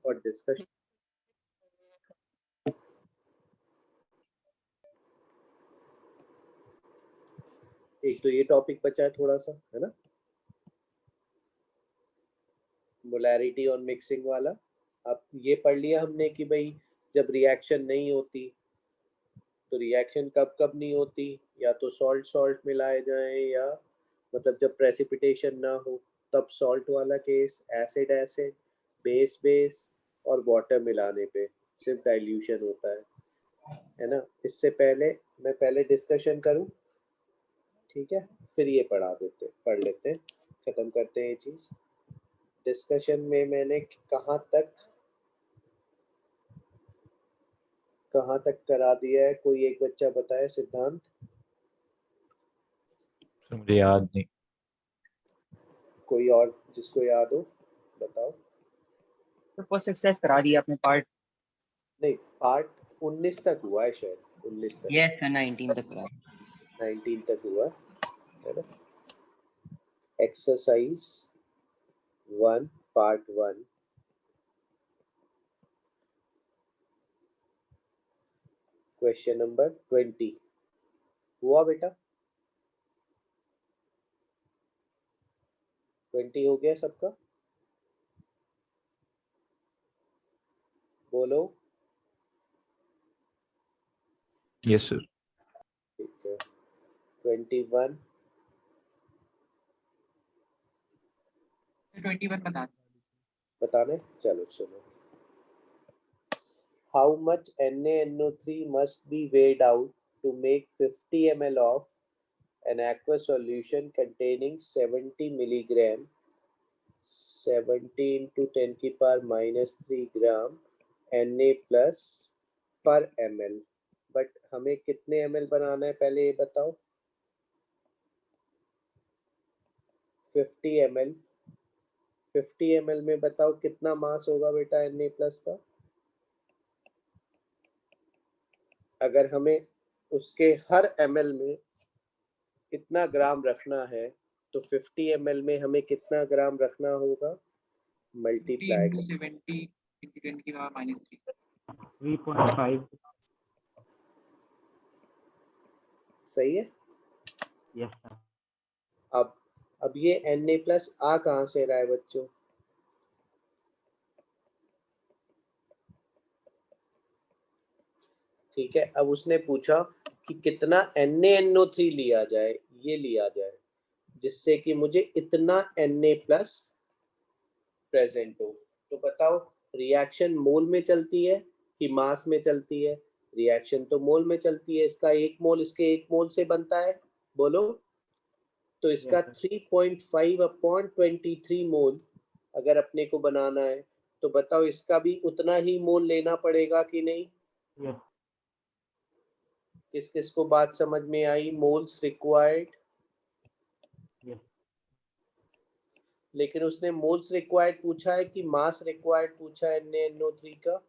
और डिस्कशन। एक तो ये टॉपिक बचा है थोड़ा सा, है ना, मोलैरिटी और मिक्सिंग वाला। अब ये पढ़ लिया हमने कि भाई जब रिएक्शन नहीं होती तो रिएक्शन कब कब नहीं होती, या तो सॉल्ट सॉल्ट मिलाए जाएं, या मतलब जब प्रेसिपिटेशन ना हो तब सॉल्ट वाला case, acid acid, base base और वाटर मिलाने पे सिर्फ डाइल्यूशन होता है ना। इससे पहले मैं पहले डिस्कशन करूं, ठीक है, फिर ये पढ़ लेते हैं, खत्म करते हैं ये चीज। डिस्कशन में मैंने कहाँ तक करा दिया है, कोई एक बच्चा बताए सिद्धांत। मुझे याद नहीं। कोई और जिसको याद हो बताओ। तो फर्स्ट एक्सरसाइज करा दिया आपने पार्ट? नहीं, पार्ट 19 तक हुआ है शायद, 19 तक। यस सर, 19 तक करा। 19 तक हुआ है ना। एक्सरसाइज 1 पार्ट 1, क्वेश्चन नंबर 20 हुआ बेटा। 20 हो गया सबका, बोलो। Yes sir. ठीक है, 21 बताने, चलो सुनो। How much NaNO3 must be weighed out to make 50 ml of an aqueous solution containing 70 milligram 70 into 10 की power -3 gram Na plus per ml। But हमें कितने ml बनाना है पहले ये बताओ। 50 ml, 50 ml में बताओ कितना मास होगा बेटा Na plus का। अगर हमें उसके हर ml में कितना ग्राम रखना है तो 50 ml में हमें कितना ग्राम रखना होगा, मल्टीप्लाई 70 into 10 की पावर -3। 3.5। सही है। Yes sir. अब ये Na प्लस आ कहाँ से रहा है बच्चों, ठीक है। अब उसने पूछा कि कितना NaNO3 लिया जाए, ये लिया जाए जिससे कि मुझे इतना Na प्लस प्रेजेंट हो। तो बताओ रिएक्शन मोल में चलती है कि मास में चलती है। रिएक्शन तो मोल में चलती है, इसका 1 मोल इसके 1 मोल से बनता है, बोलो। तो इसका 3.5/23 मोल अगर अपने को बनाना है तो बताओ इसका भी उतना ही मोल लेना पड़ेगा कि नहीं। यस। किस किस को बात समझ में आई, मोल्स रिक्वायर्ड। यस। लेकिन उसने मोल्स रिक्वायर्ड पूछा है कि मास रिक्वायर्ड पूछा है NaNO3 का।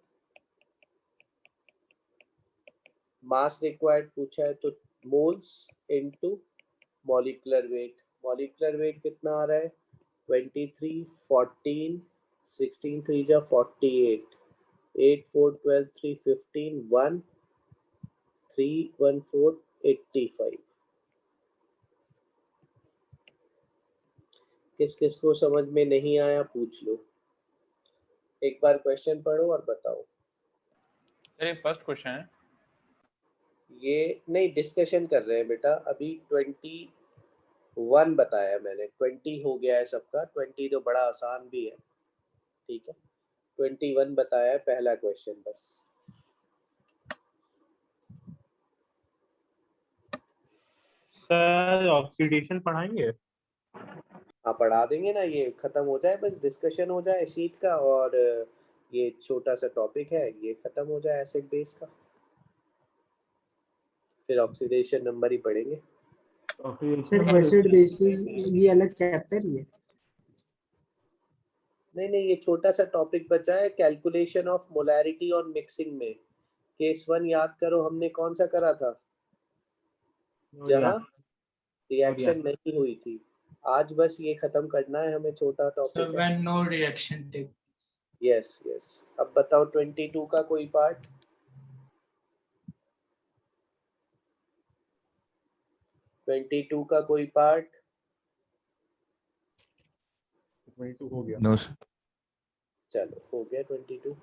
मास रिक्वायर्ड पूछा है तो moles into molecular weight. Molecular weight कितना आ रहा है, 23 14 16 3 जा 48 8 4 12 3 15 1 3 1 4 85। किस किस को समझ में नहीं आया पूछ लो, एक बार क्वेश्चन पढ़ो और बताओ। अरे फर्स्ट क्वेश्चन है ये नहीं डिस्कशन कर रहे हैं बेटा, अभी 21 बताया मैंने, 20 हो गया है सबका। 20 तो बड़ा आसान भी है, ठीक है। 21 बताया है पहला क्वेश्चन बस। सर ऑक्सीडेशन पढ़ाएंगे? हाँ पढ़ा देंगे ना, ये खत्म हो जाए बस, डिस्कशन हो जाए शीट का, और ये छोटा सा टॉपिक है ये खत्म हो जाए एसिड बेस का, फिर ऑक्सीडेशन नंबर ही पढ़ेंगे। सर एसिड बेसिस ये अलग चैप्टर ही है? नहीं नहीं, ये छोटा सा टॉपिक बचा है, कैलकुलेशन ऑफ मोलैरिटी और मिक्सिंग में। केस 1 याद करो हमने कौन सा करा था, जहाँ रिएक्शन नहीं हुई थी। आज बस ये खत्म करना है हमें, छोटा टॉपिक है। When no reaction take. Yes yes. अब बताओ 22 का कोई पार्ट। 22 का कोई पार्ट। 22 हो गया। No sir. चलो हो गया 22,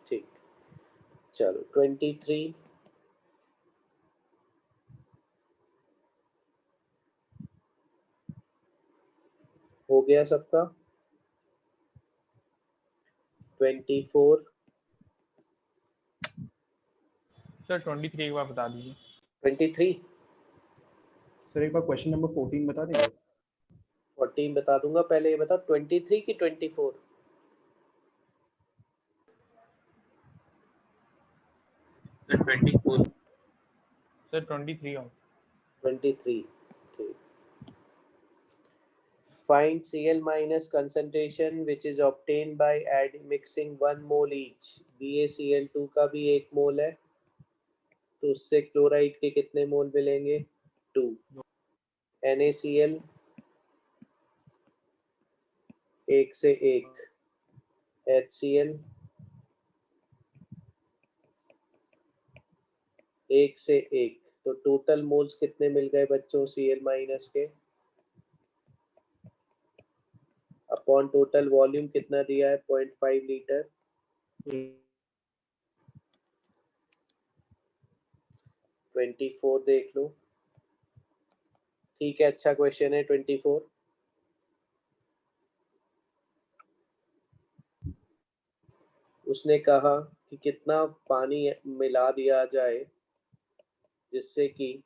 ठीक। चलो 23। हो गया सबका। 24। सर 23 एक बार बता दीजिए। 23। सर एक बार क्वेश्चन नंबर 14 बता देंगे? 14 बता दूंगा, पहले ये बताओ 23 की 24। सर 24। सर 23 हो। 23, ठीक। Find Cl minus concentration which is obtained by mixing 1 mole each। BaCl2 का भी 1 मोल है, तो उससे क्लोराइड के कितने मोल मिलेंगे? 2। NaCl 1 से 1। HCl 1 से 1। तो टोटल मोल्स कितने मिल गए बच्चों Cl माइनस के? अपॉन टोटल वॉल्यूम कितना दिया है? 0.5 लीटर। 24 देख लो। ठीक है, अच्छा क्वेश्चन है 24। उसने कहा कि कितना पानी मिला दिया जाए जिससे कि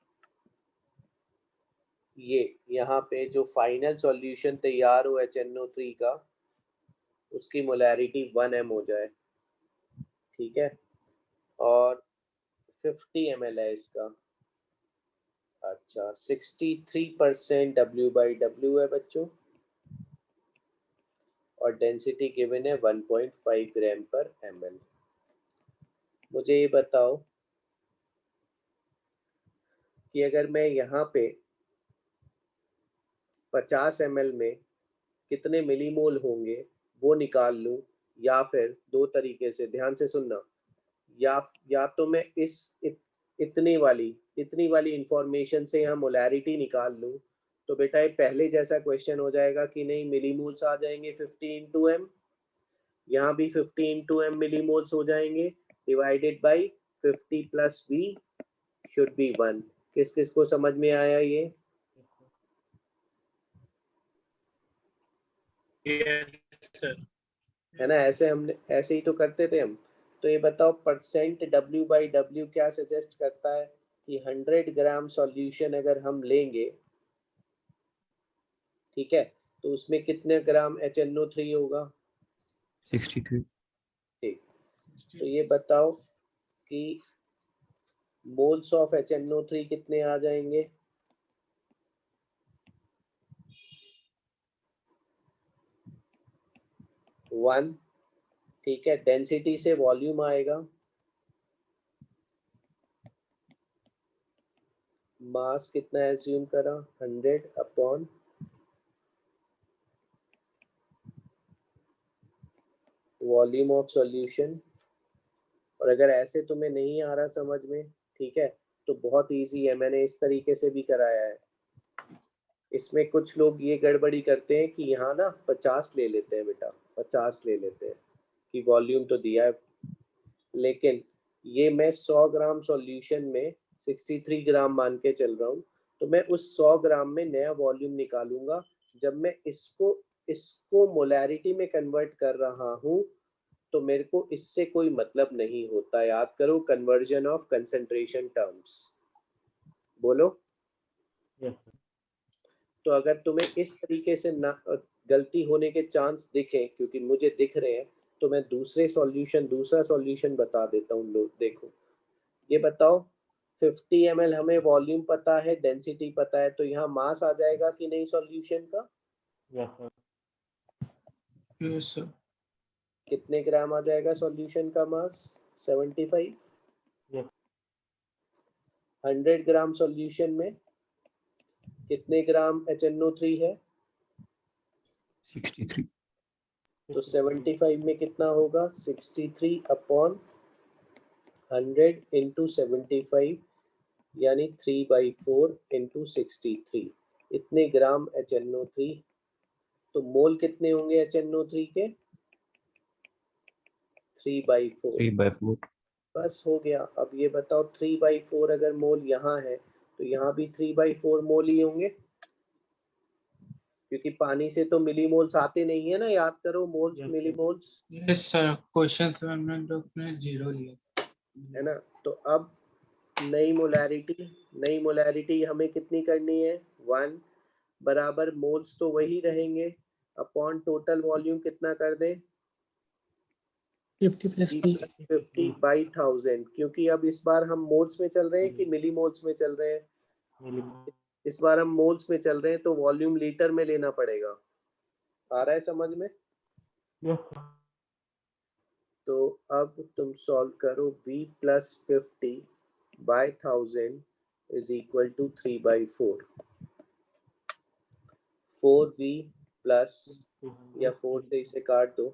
ये यहाँ पे जो फाइनल सॉल्यूशन तैयार हो HNO3 का, उसकी मोलैरिटी 1 m हो जाए। ठीक है, और 50 ml है इसका। अच्छा, 63% W/W है बच्चों, और डेंसिटी गिवन है 1.5 ग्राम पर ml। मुझे ये बताओ कि अगर मैं यहाँ पे 50 ml में कितने मिलीमोल होंगे वो निकाल लूं, या फिर दो तरीके से, ध्यान से सुनना, या तो मैं इतनी वाली इंफॉर्मेशन से यहाँ मोलैरिटी निकाल लूं, तो बेटा ये पहले जैसा क्वेश्चन हो जाएगा कि नहीं, मिलीमोल्स आ जाएंगे 50 इंटू m, यहाँ भी 50 इंटू m मिलीमोल्स हो जाएंगे, divided by 50 plus v should be 1। किस किस को समझ में आया ये? है ना, ऐसे ही तो करते थे हम। तो ये बताओ परसेंट W/W क्या सजेस्ट करता है कि 100 ग्राम सॉल्यूशन अगर हम लेंगे, ठीक है, तो उसमें कितने ग्राम HNO3 होगा? 63। ठीक, तो ये बताओ कि मोल्स ऑफ HNO3 कितने आ जाएंगे? 1। ठीक है, डेंसिटी से वॉल्यूम आएगा, मास कितना एज्यूम करा? 100 अपॉन वॉल्यूम ऑफ सॉल्यूशन। और अगर ऐसे तुम्हें नहीं आ रहा समझ में, ठीक है, तो बहुत इजी है, मैंने इस तरीके से भी कराया है। इसमें कुछ लोग ये गड़बड़ी करते हैं कि यहाँ ना 50 ले लेते हैं बेटा, 50 ले लेते हैं कि वॉल्यूम तो दिया है, लेकिन ये मैं 100 ग्राम सॉल्यूशन में 63 ग्राम मान के चल रहा हूँ, तो मैं उस 100 ग्राम में नया वॉल्यूम निकालूंगा जब मैं इसको मोलैरिटी में कन्वर्ट कर रहा हूँ, तो मेरे को इससे कोई मतलब नहीं होता। याद करो, कन्वर्जन ऑफ कंसंट्रेशन टर्म्स। बोलो। तो अगर तुम्हें इस तरीके से ना गलती होने के चांस दिखे, क्योंकि मुझे दिख रहे हैं, तो मैं दूसरा सॉल्यूशन बता देता हूँ। लोग देखो, ये बताओ 50 ml हमें वॉल्यूम पता है, डेंसिटी पता है, तो यहाँ मास आ जाएगा कि नहीं सॉल्यूशन का? Yes sir. कितने ग्राम आ जाएगा सॉल्यूशन का मास? 75। 100 ग्राम सॉल्यूशन में कितने ग्राम HNO3 है? 63। तो 75 में कितना होगा? 63/100 इंटू 75 यानी 3/4 इंटू 63, इतने ग्राम HNO3। तो मोल कितने होंगे HNO3 के? 3/4। 3/4। बस हो गया। अब ये बताओ 3/4 अगर मोल यहाँ है तो यहाँ भी 3/4 मोल ही होंगे, क्योंकि पानी से तो मिलीमोल्स आते नहीं है ना, याद करो moles millimoles, yes sir, question में हमने लोग ने 0 लिया है ना। तो अब नई मोलैरिटी हमें कितनी करनी है? 1 बराबर मोल्स तो वही रहेंगे अपॉन टोटल वॉल्यूम कितना कर दें? 50 प्लस पी 50/1000, क्योंकि अब इस बार हम मोल्स में चल रहे हैं कि मिलीमोल्स में चल रहे हैं? इस बार हम मोल्स में चल रहे हैं, तो वॉल्यूम लीटर में लेना पड़ेगा। आ रहा है समझ में? तो अब तुम सॉल्व करो। v plus 50/1000 is equal to 3/4। 4v plus, या 4 से इसे काट दो,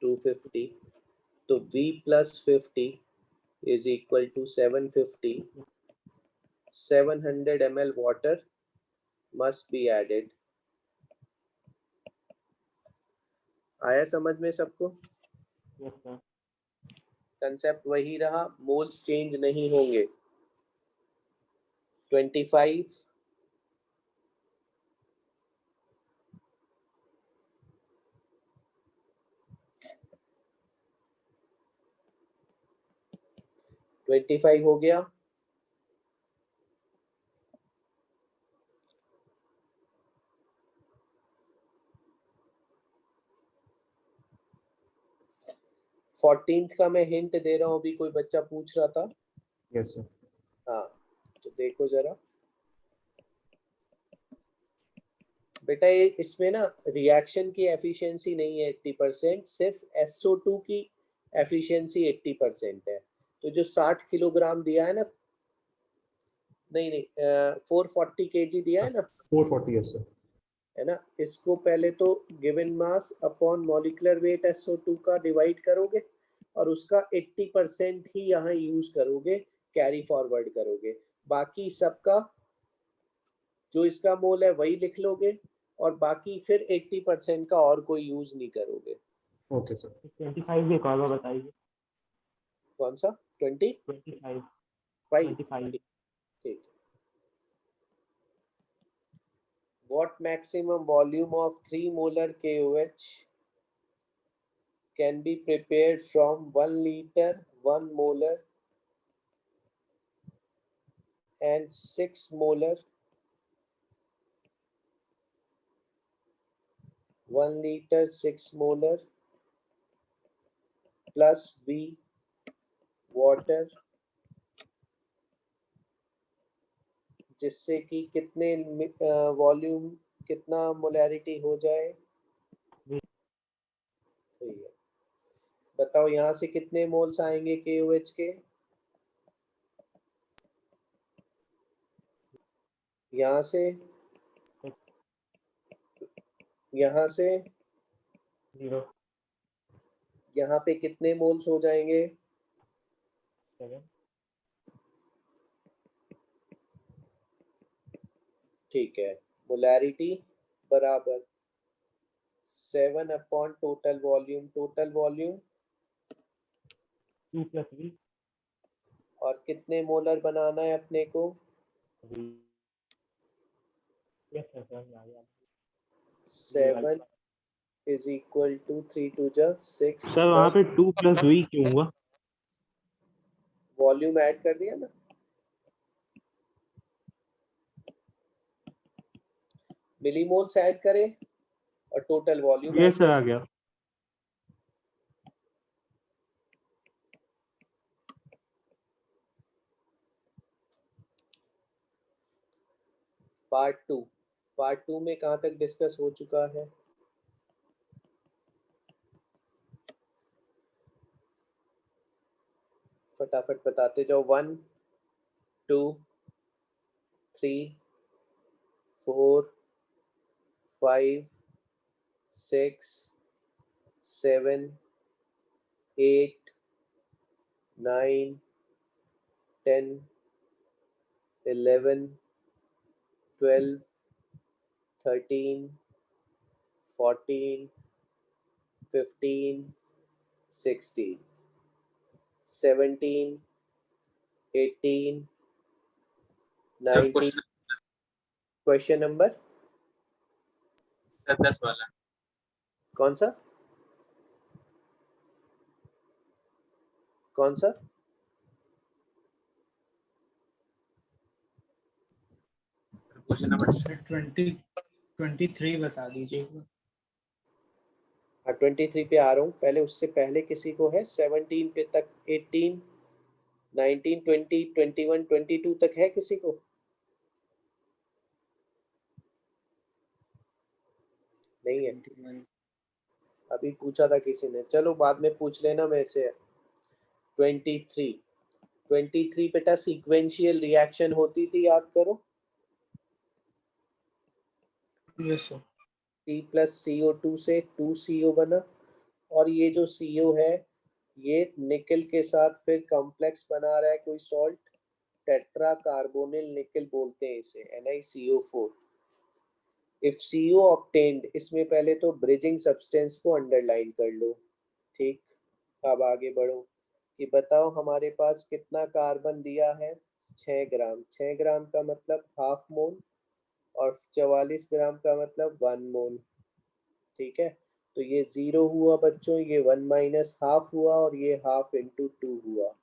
250। तो v plus 50 is equal to 750। 700 ml water must be added. आया समझ में सबको? कंसेप्ट वही रहा, मोल्स चेंज नहीं होंगे। 25 25 हो गया। फोर्टीन्थ का मैं हिंट दे रहा हूँ, अभी कोई बच्चा पूछ रहा था। Yes sir. हाँ, तो देखो जरा बेटा, ये इसमें ना रिएक्शन की एफिशिएंसी नहीं है 80%, सिर्फ SO2 की एफिशिएंसी 80% है। तो जो 60 किलोग्राम दिया है ना, नहीं 440 kg दिया है ना, 440 यस सर। है ना, इसको पहले तो given mass upon molecular weight SO2 का डिवाइड करोगे और उसका 80% ही यहाँ यूज करोगे, कैरी फॉरवर्ड करोगे। बाकी सबका जो इसका मोल है वही लिख लोगे और बाकी फिर 80% का और कोई यूज नहीं करोगे। Okay sir. 25 भी एक और बार बताइए। कौन सा? 25? 25 ठीक। What maximum volume of 3 molar KOH can be prepared from 1 liter 1 molar and 6 molar 1 liter 6 molar plus V water, जिससे कि कितने वॉल्यूम कितना मोलैरिटी हो जाए? तो ये बताओ यहाँ से कितने मोल्स आएंगे KOH के? यहाँ से, यहाँ से, 0 यहाँ पे कितने मोल्स हो जाएंगे? 7 ठीक है, मोलैरिटी बराबर 7 upon total volume. Total volume 2 plus V और कितने मोलर बनाना है अपने को? Yes sir 7 is equal to 3 2 जा 6। सर वहाँ पे 2 प्लस V क्यों हुआ? वॉल्यूम ऐड कर दिया ना, मिलीमोल्स ऐड करें और टोटल वॉल्यूम ये ऐड सर आ गया। पार्ट टू में कहाँ तक डिस्कस हो चुका है? फटाफट बताते जाओ। 1 2 3 4 5 6 7 8 9 10 11 12 13 14 15 16 17 18 सर 19 क्वेश्चन नंबर सर 10 वाला कौन सा क्वेश्चन नंबर 23 बता दीजिएगा। हाँ 23 पे आ रहा हूँ। पहले उससे पहले किसी को है 17 पे तक 18 19 20 21 22 तक है किसी को? नहीं है। अभी पूछा था किसी ने, चलो बाद में पूछ लेना मेरे से। 23 बेटा सीक्वेंशियल रिएक्शन होती थी, याद करो। Yes sir. C+CO2 से 2CO बना, और ये जो CO है ये निकल के साथ फिर कॉम्प्लेक्स बना रहा है कोई सॉल्ट, टेट्रा कार्बोनिल निकल बोलते हैं इसे, NiCO4। इफ CO ऑब्टेन्ड, इसमें पहले तो ब्रिजिंग सब्सटेंस को अंडरलाइन कर लो, ठीक। अब आगे बढ़ो कि बताओ हमारे पास कितना कार्बन दिया है, 6 ग्राम। 6 ग्राम का मतलब हाफ मोल, और 44 ग्राम का मतलब 1 मोल, ठीक है। तो ये 0 हुआ बच्चों, ये 1 माइनस हाफ हुआ, और ये हाफ इंटू 2 हुआ।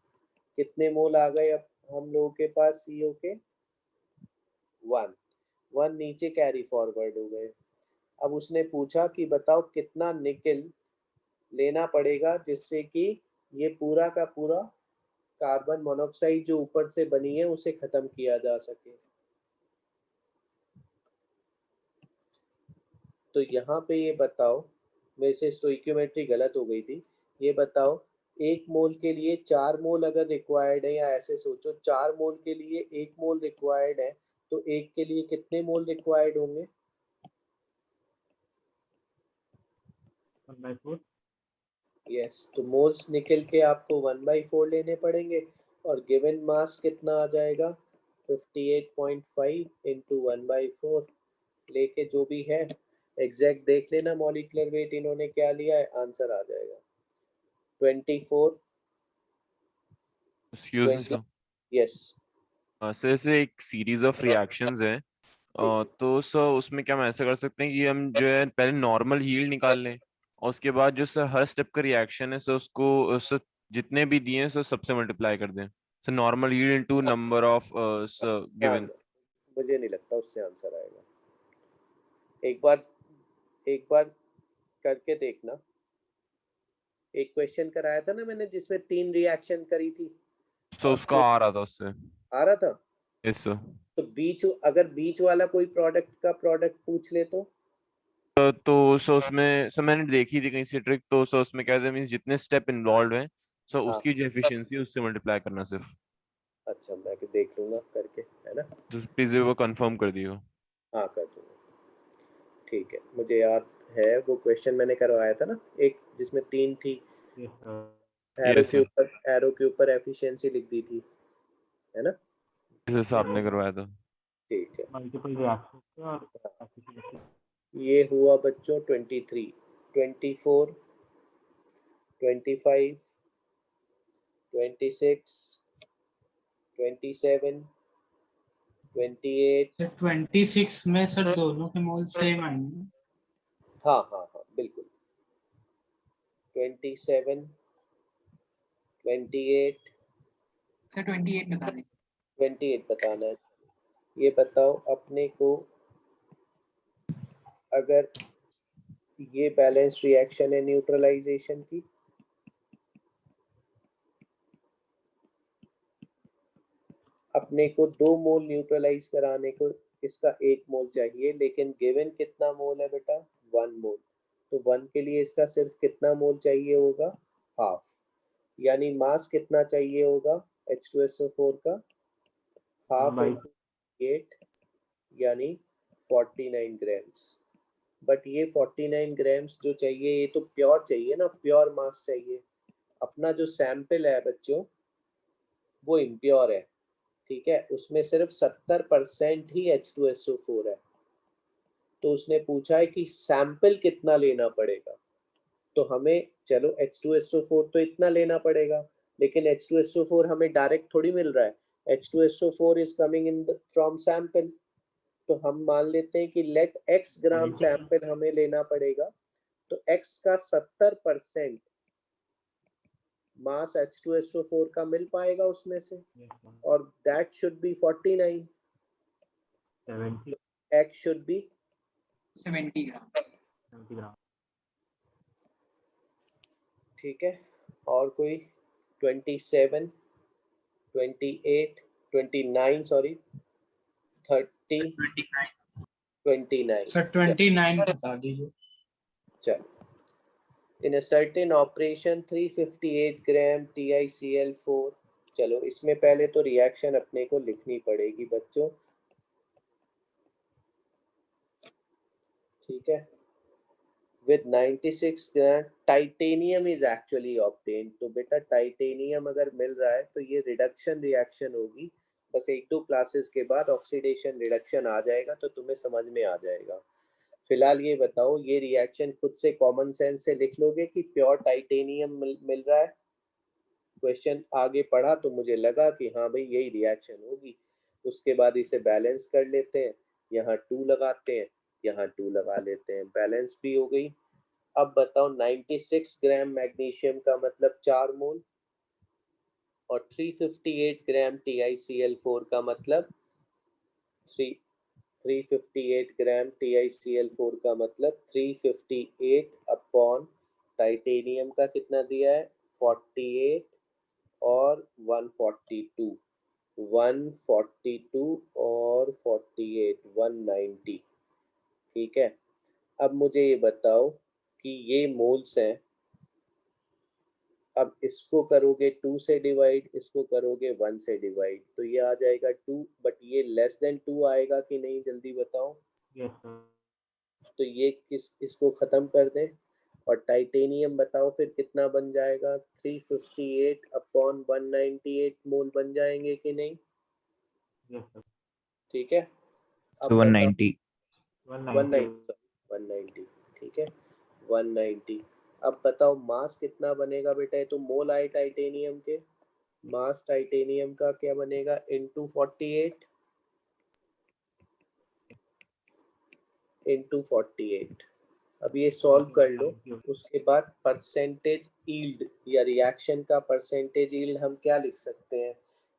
कितने मोल आ गए अब हम लोगों के पास CO के? 1 नीचे कैरी फॉरवर्ड हो गए। अब उसने पूछा कि बताओ कितना निकल लेना पड़ेगा जिससे कि ये पूरा का पूरा कार्बन मोनोऑक्साइड जो ऊपर से बनी है उसे खत्म किया जा सके। तो यहाँ पे ये बताओ, मेरे से स्टोइकियोमेट्री गलत हो गई थी। ये बताओ 1 मोल के लिए 4 मोल अगर रिक्वायर्ड है, या ऐसे सोचो 4 मोल के लिए 1 मोल रिक्वायर्ड है, तो 1 के लिए कितने मोल रिक्वायर्ड होंगे? 1/4। यस, तो मोल्स निकल के आपको 1/4 लेने पड़ेंगे, और गिवन मास कितना आ जाएगा 58.5 इंटू 1/4 लेके जो भी है एग्जैक्ट देख लेना मॉलिक्यूलर वेट इन्होंने क्या लिया है, आंसर आ जाएगा 24। Excuse me 20 sir. Yes. Sir ऐसे एक सीरीज ऑफ रिएक्शंस है, तो सर उसमें क्या हम ऐसा कर सकते हैं कि हम जो है पहले नॉर्मल यील्ड निकाल लें, और उसके बाद जो सर हर स्टेप का रिएक्शन है सर उसको सर जितने भी दिए हैं सर सबसे मल्टीप्लाई कर दें। Sir normal yield into number of sir हाँ, गिवन। मुझे नहीं लगता उससे आंसर आएगा। एक बार करके देखना। एक क्वेश्चन कराया था ना मैंने जिसमें 3 रिएक्शन करी थी, सो और उसका आ रहा था उससे। आ रहा था। Yes sir. तो अगर बीच वाला कोई प्रोडक्ट का प्रोडक्ट पूछ ले तो सर उसमें सर मैंने देखी थी कहीं से ट्रिक, तो सर उसमें क्या था मीन्स जितने स्टेप इन्वॉल्व हैं सर हाँ, उसकी जो एफिशिएंसी उससे मल्टीप्लाई करना सिर्फ। अच्छा मैं देख लूंगा करके, है ना। प्लीज वो कंफर्म कर दियो। हाँ कर दूंगा, ठीक है। मुझे याद है वो क्वेश्चन मैंने करवाया था ना, एक जिसमें 3 थी, yes sir. Yes sir. Arrow के ऊपर एफिशिएंसी लिख दी थी, है ना। इस हिसाब ने करवाया था। ठीक है। मल्टीपल रिएक्शन और efficiency। ये हुआ बच्चों 23, 24, 25, 26, 27, 28। सर 26 में सर दोनों के मोल सेम आएंगे। हाँ हाँ हाँ बिल्कुल। 27, 28, सर 28 बता दें। 28 बताना है। ये बताओ अपने को, अगर ये बैलेंस रिएक्शन है न्यूट्रलाइजेशन की, अपने को 2 मोल न्यूट्रलाइज कराने को इसका 1 मोल चाहिए, लेकिन गिवन कितना मोल है बेटा 1 मोल। तो 1 के लिए इसका सिर्फ कितना मोल चाहिए होगा, हाफ। यानी मास कितना चाहिए होगा H2SO4 का, हाफ 1/4। इंटू 8 यानी 49 ग्राम्स। बट ये 49 ग्राम्स जो चाहिए ये तो प्योर चाहिए ना, प्योर मास चाहिए। अपना जो सैंपल है बच्चों वो इम्प्योर है, ठीक है, उसमें सिर्फ 70% ही H2SO4 है। तो उसने पूछा है कि सैंपल कितना लेना पड़ेगा, तो हमें चलो H2SO4 तो इतना लेना पड़ेगा, लेकिन H2SO4 हमें डायरेक्ट थोड़ी मिल रहा है, H2SO4 is coming in from sample. तो हम मान लेते हैं कि लेट x ग्राम सैंपल हमें लेना पड़ेगा, तो x का 70% मास H2SO4 का मिल पाएगा उसमें से, Yes, sir. और that should be 49, 70 x should be 70 ग्राम। 70 ग्राम। ठीक है। और कोई 27, 28, 29 सॉरी 30, 29। सर 29 बता दीजिए। चलो, in a certain operation 358 gram TiCl4, चलो इसमें पहले तो रिएक्शन अपने को लिखनी पड़ेगी बच्चों, ठीक है। with 96 gram titanium is actually obtained. तो बेटा टाइटेनियम अगर मिल रहा है तो ये रिडक्शन रिएक्शन होगी, बस 1-2 क्लासेस के बाद ऑक्सीडेशन रिडक्शन आ जाएगा तो तुम्हें समझ में आ जाएगा। फिलहाल ये बताओ, ये रिएक्शन खुद से कॉमन सेंस से लिख लोगे कि प्योर टाइटेनियम मिल रहा है? क्वेश्चन आगे पढ़ा तो मुझे लगा कि हाँ भाई यही रिएक्शन होगी। उसके बाद इसे बैलेंस कर लेते हैं, यहाँ 2 लगाते हैं, यहाँ 2 लगा लेते हैं, बैलेंस भी हो गई। अब बताओ 96 ग्राम मैग्नीशियम का मतलब 4 मोल, और 358 ग्राम TiCl4 का मतलब 358 ग्राम TiCl4 का मतलब 358 अपॉन टाइटेनियम का कितना दिया है 48 और 142, 142 और 48 190, ठीक है। अब मुझे ये बताओ कि ये मोल्स हैं, अब इसको करोगे 2 से डिवाइड, इसको करोगे 1 से डिवाइड, तो ये आ जाएगा 2, बट ये लेस देन 2 आएगा कि नहीं, जल्दी बताओ। Yes, sir. तो ये इसको खत्म कर दें, और टाइटेनियम बताओ फिर कितना बन जाएगा, 358 अपॉन 198 मोल बन जाएंगे कि नहीं, Yes, sir. ठीक है। अब So 190. 190. 190, ठीक है 190। अब बताओ मास कितना बनेगा बेटा, ये तो मोल आए टाइटेनियम के, मास टाइटेनियम का क्या बनेगा इंटू 48 इंटू 48। अब ये सॉल्व कर लो, उसके बाद परसेंटेज यील्ड या रिएक्शन का परसेंटेज यील्ड हम क्या लिख सकते हैं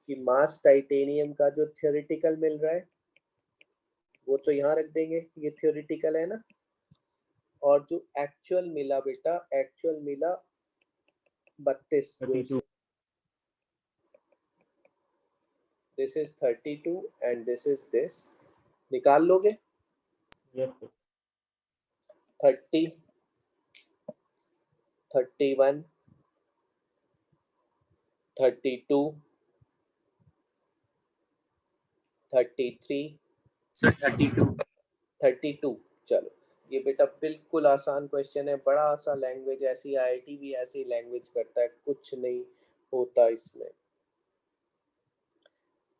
कि मास टाइटेनियम का जो थ्योरेटिकल मिल रहा है वो तो यहाँ रख देंगे, ये थ्योरेटिकल है ना, और जो एक्चुअल मिला बेटा, एक्चुअल मिला 32, जो 32. This is 32 and this is this, निकाल लोगे। Yes, sir. 30, 31, 32, 33, सर 32। 32। चलो ये बेटा बिल्कुल आसान क्वेश्चन है, बड़ा सा लैंग्वेज, ऐसी आईआईटी भी ऐसी लैंग्वेज करता है, कुछ नहीं होता इसमें।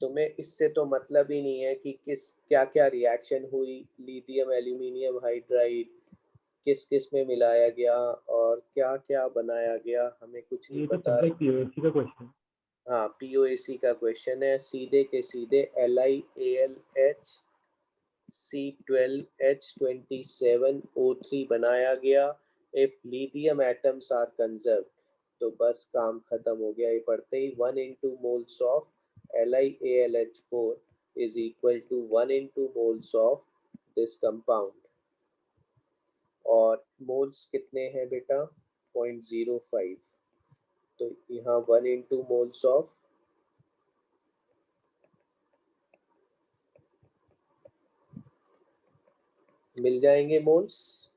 तुम्हें इससे तो मतलब ही नहीं है कि किस क्या क्या रिएक्शन हुई, लिथियम एल्यूमिनियम हाइड्राइड किस किस में मिलाया गया और क्या क्या बनाया गया, हमें कुछ नहीं ये तो पता। सब्जेक्ट POC का क्वेश्चन। हाँ पीओएसी का क्वेश्चन है, सीधे के सीधे LiAlH C12H27O3 बनाया गया if lithium atoms are conserved. तो बस काम खत्म हो गया, ये पढ़ते ही 1 into moles of LiAlH4 is equal to 1 into moles of this compound, और मोल्स कितने हैं बेटा 0.05, तो यहाँ 1 into moles of मिल जाएंगे मोल्स,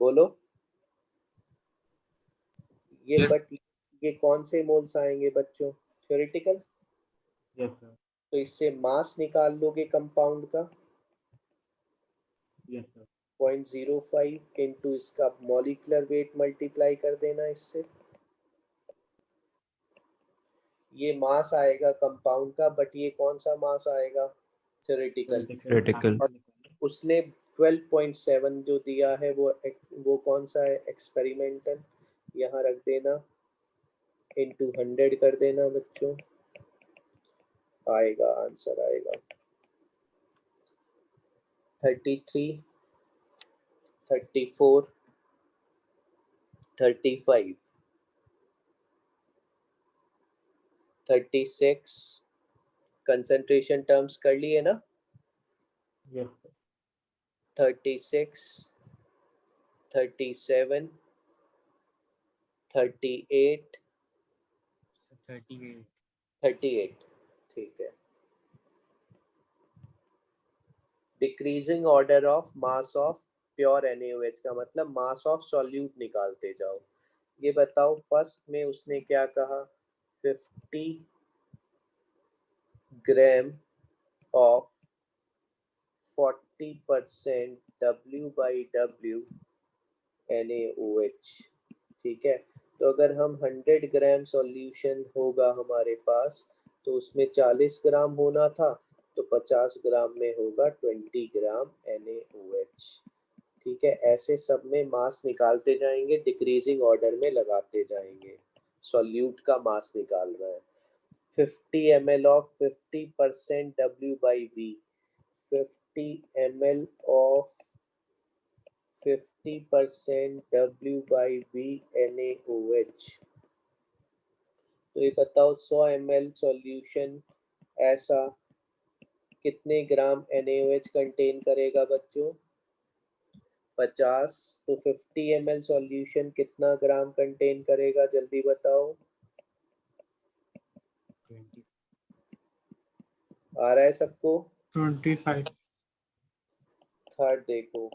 बोलो ये Yes. बट ये कौन से मोल्स आएंगे बच्चों, थ्योरेटिकल। Yes, sir. तो इससे मास निकाल लोगे कंपाउंड का, Yes, sir. 0.05 इंटू इसका मॉलिक्यूलर वेट मल्टीप्लाई कर देना इससे, ये मास आएगा कंपाउंड का, बट ये कौन सा मास आएगा? थ्योरेटिकल। Theoretical. उसने 12.7 जो दिया है वो कौन सा है? एक्सपेरिमेंटल। यहाँ रख देना, इंटू 100 कर देना बच्चों, आएगा आंसर आएगा 33, 34, 35, 36। कंसंट्रेशन टर्म्स कर लिए ना? Yes, sir. 36, 37, 38, 38. 38, ठीक है। Decreasing order of mass of pure NaOH का मतलब मास ऑफ सॉल्यूट निकालते जाओ। ये बताओ, फर्स्ट में उसने क्या कहा? 50 ग्राम ऑफ 40% W/W NaOH, ठीक है। तो अगर हम 100 ग्राम सॉल्यूशन होगा हमारे पास, तो उसमें 40 ग्राम होना था, तो 50 ग्राम में होगा 20 ग्राम NaOH, ठीक है। ऐसे सब में मास निकालते जाएंगे, डिक्रीजिंग ऑर्डर में लगाते जाएंगे। सॉल्यूट का मास निकाल रहा है। 50 ml of 50% W/V, 50 ml of 50% W/V NaOH। तो ये बताओ 100 ml सॉल्यूशन ऐसा कितने ग्राम NaOH कंटेन करेगा बच्चों? 50। तो 50 ml सॉल्यूशन कितना ग्राम कंटेन करेगा, जल्दी बताओ। 20. आ रहा है सबको? 25. थर्ड देखो,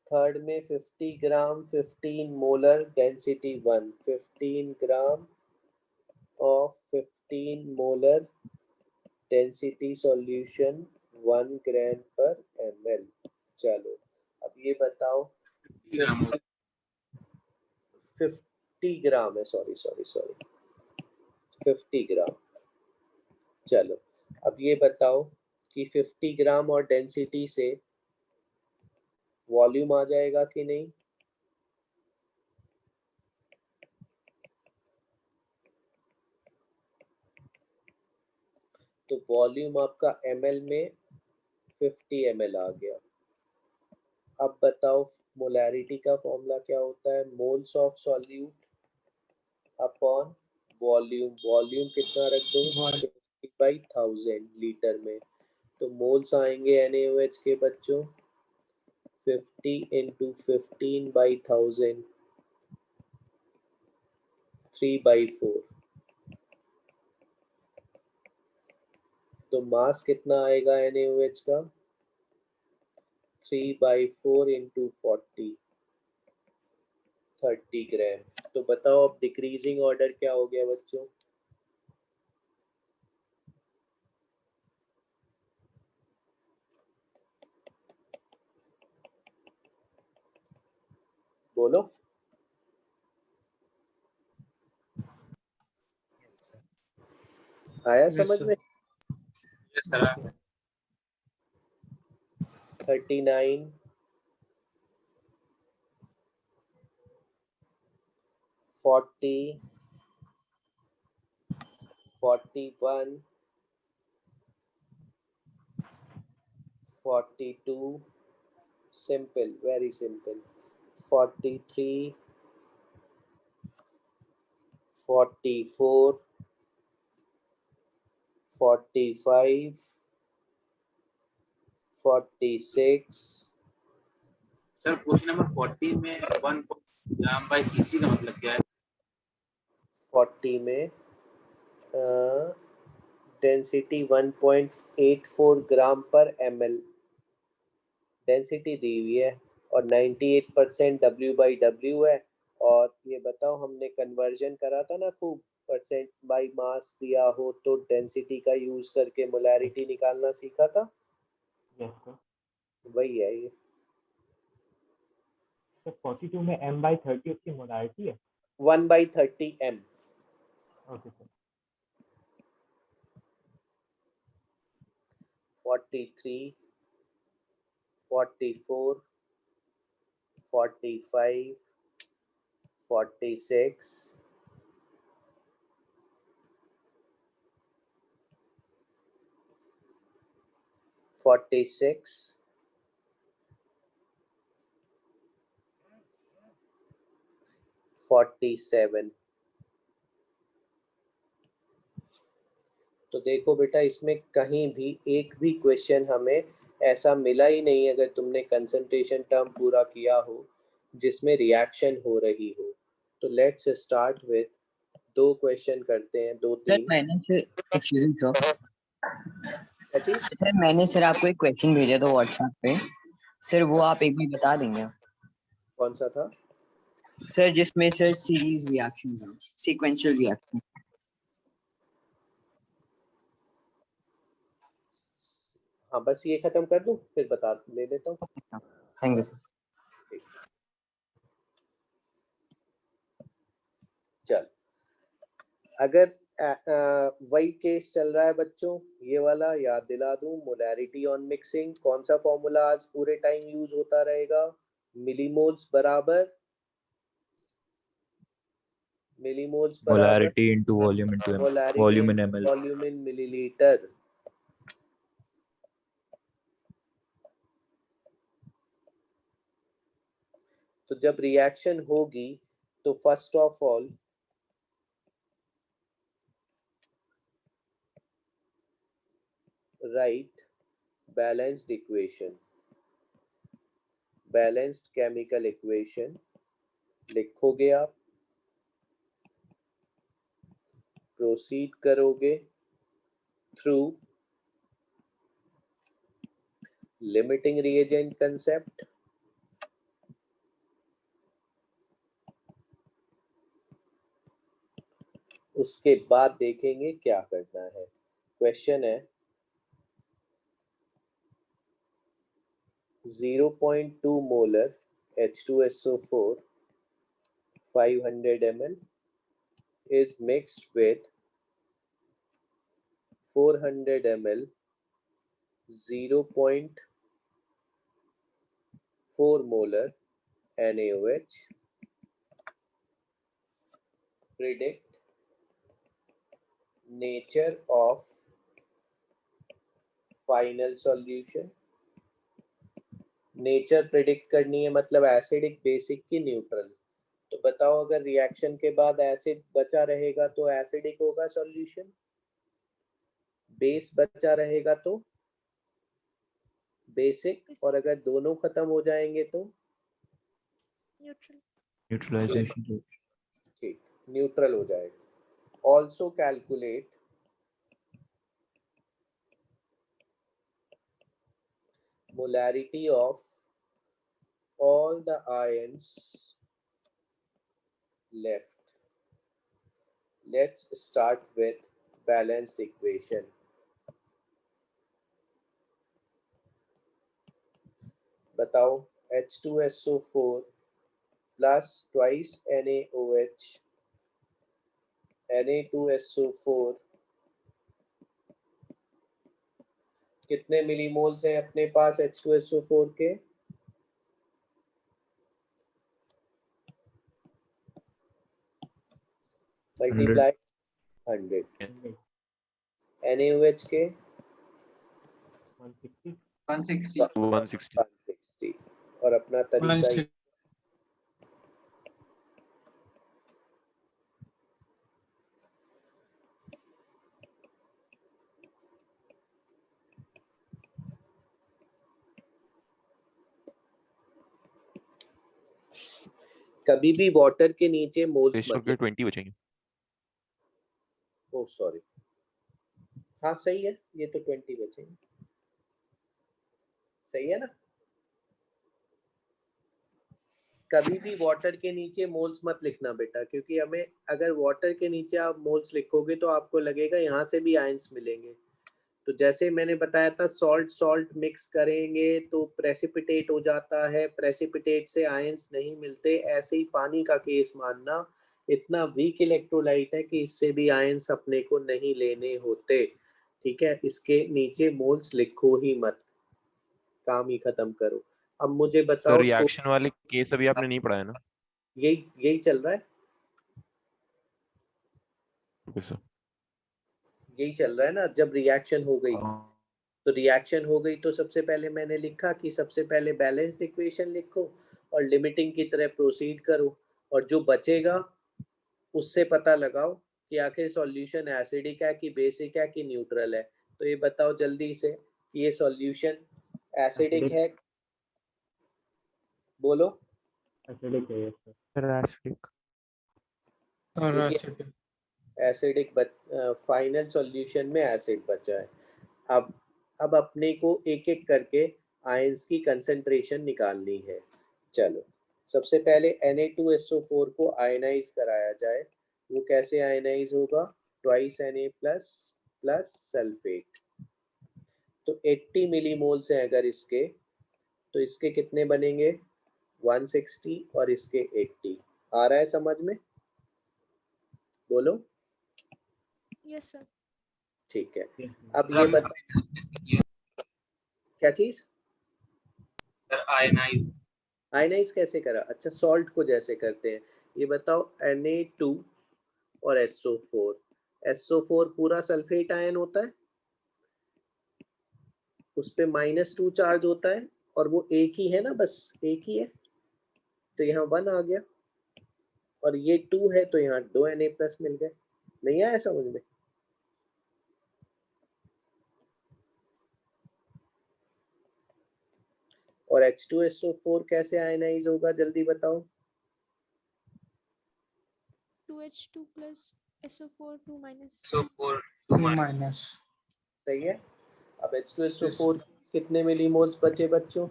थर्ड में 50 ग्राम 15 molar density 1, 15 gram of 15 molar density solution 1 ग्राम पर ml। चलो अब ये बताओ, 50 ग्राम है, सॉरी 50 ग्राम। चलो अब ये बताओ कि 50 ग्राम और डेंसिटी से वॉल्यूम आ जाएगा कि नहीं? तो वॉल्यूम आपका ml में 50 ml आ गया। अब बताओ मोलैरिटी का फॉर्मूला क्या होता है? Moles of solute upon volume. Volume कितना रख दो? 50/1000 लीटर में। तो मोल्स आएंगे NaOH के बच्चों 50 इंटू 15/1000, 3/4। तो मास कितना आएगा NaOH का? 3/4 इंटू 40, 30 ग्राम। तो बताओ अब डिक्रीजिंग ऑर्डर क्या हो गया बच्चों? बोलो। आया Yes, समझ sir. में? 39, 40, 41, 42, simple, very simple, 43, 44, 45, 46। Sir question number 40 में 1 ग्राम बाय सीसी का मतलब क्या है? 40 में डेंसिटी 1.84 ग्राम पर ml डेंसिटी दी हुई है, और 98% W/W है। और ये बताओ, हमने कन्वर्जन करा था ना खूब, परसेंट बाय मास दिया हो तो डेंसिटी का यूज करके मोलैरिटी निकालना सीखा था, यस सर। वही है ये। सर 42 में m/30 उसकी मोलारिटी है। 1/30 m। Okay sir. 43, 44, 45, 46, 46, 47। तो देखो बेटा, इसमें कहीं भी एक भी क्वेश्चन हमें ऐसा मिला ही नहीं अगर तुमने कंसंट्रेशन टर्म पूरा किया हो जिसमें रिएक्शन हो रही हो। तो लेट्स स्टार्ट विद 2 क्वेश्चन करते हैं, 2-3। मैंने सर एक्सक्यूज मी सर, क्या चीज? सर मैंने सर आपको एक क्वेश्चन भेजा था व्हाट्सएप पे सर, वो आप एक बार बता देंगे कौन सा था? सर? जिसमें सर सीरीज रिएक्शन है, सीक्वेंशियल रिएक्शन। हाँ, बस ये खत्म कर दूं फिर बता ले लेता हूँ। Thank you sir. चल, अगर वही केस चल रहा है बच्चों, ये वाला याद दिला दूं, मोलैरिटी ऑन मिक्सिंग, कौन सा फॉर्मूला आज पूरे टाइम यूज होता रहेगा? मिलीमोल्स बराबर molarity into volume into volume इन ml। वॉल्यूम इन मिलीलीटर। तो जब रिएक्शन होगी तो first of all right balanced equation, balanced chemical equation लिखोगे आप, प्रोसीड करोगे थ्रू लिमिटिंग रिएजेंट कंसेप्ट, उसके बाद देखेंगे क्या करना है। क्वेश्चन है 0.2 molar H2SO4 500 ml is mixed with 400 ml 0.4 molar NaOH. Predict nature of final solution. Nature predict करनी है, मतलब एसिडिक, बेसिक की न्यूट्रल। तो बताओ, अगर रिएक्शन के बाद एसिड बचा रहेगा तो एसिडिक होगा सॉल्यूशन, बेस बचा रहेगा तो बेसिक, और अगर दोनों खत्म हो जाएंगे तो न्यूट्रलाइजेशन रेट। ठीक, न्यूट्रल हो जाएगा। Also calculate molarity of all the ions left. Let's start with balanced equation. बताओ, H2SO4 plus twice NaOH Na2SO4 कितने मिलीमोल्स हैं अपने पास H2SO4 के? मल्टीप्लाई 100। NaOH के 160। 160। और अपना तरीका ही कभी भी वाटर के नीचे मोल्स रेशियो मत के 20 बचेंगे। ओ सॉरी, हाँ सही है, ये तो 20 बचेंगे, सही है ना? कभी भी वाटर के नीचे मोल्स मत लिखना बेटा, क्योंकि हमें अगर वाटर के नीचे आप मोल्स लिखोगे तो आपको लगेगा यहाँ से भी आयंस मिलेंगे। तो जैसे मैंने बताया था सॉल्ट सॉल्ट मिक्स करेंगे तो प्रेसिपिटेट हो जाता है, प्रेसिपिटेट से आयंस नहीं मिलते। ऐसे ही पानी का केस मानना, इतना वीक इलेक्ट्रोलाइट है कि इससे भी आयंस अपने को नहीं लेने होते। ठीक है, इसके नीचे मोल्स लिखो ही मत, काम ही खत्म करो। अब मुझे सर बताओ तो रिएक्शन वाले केस अभी आपने नहीं पढ़ा है ना? यही यही चल रहा है, ओके सर। यही चल रहा है ना। जब रिएक्शन हो गई तो रिएक्शन हो गई तो सबसे पहले मैंने लिखा कि सबसे पहले बैलेंस्ड इक्वेशन लिखो और लिमिटिंग की तरह प्रोसीड करो, और जो बचेगा उससे पता लगाओ कि आखिर सॉल्यूशन एसिडिक है कि बेसिक है कि न्यूट्रल है। तो ये बताओ जल्दी से कि ये सॉल्यूशन एसिडिक है, बोलो। एसिडिक है सर। Sir acidic. और क्योंकि एसिड एसिडिक फाइनल सॉल्यूशन में एसिड बचा है। अब अपने को एक एक करके आयंस की कंसंट्रेशन निकालनी है। चलो सबसे पहले Na2SO4 को आयनाइज कराया जाए। वो कैसे आयनाइज होगा? Twice Na plus plus sulphate. तो 80 मिलीमोल्स हैं अगर इसके, तो इसके कितने बनेंगे? 160 और इसके 80। आ रहा है समझ में? बोलो। Yes sir. ठीक है, Yes, अब ये बता क्या चीज? Sir ionise. आयनाइज कैसे करा? अच्छा, सॉल्ट को जैसे करते हैं। ये बताओ Na2 और SO4, SO4 पूरा सल्फेट आयन होता है, उस पे -2 चार्ज होता है और वो एक ही है ना, बस एक ही है, तो यहाँ 1 आ गया। और ये 2 है तो यहाँ 2 Na+ मिल गए। नहीं आया समझ में? और H2SO4 कैसे आयनाइज होगा जल्दी बताओ। 2H2 plus SO4 2 minus। सो 4 2 माइनस। सही है। अब H2SO4 कितने मिलीमोल्स बचे बच्चों?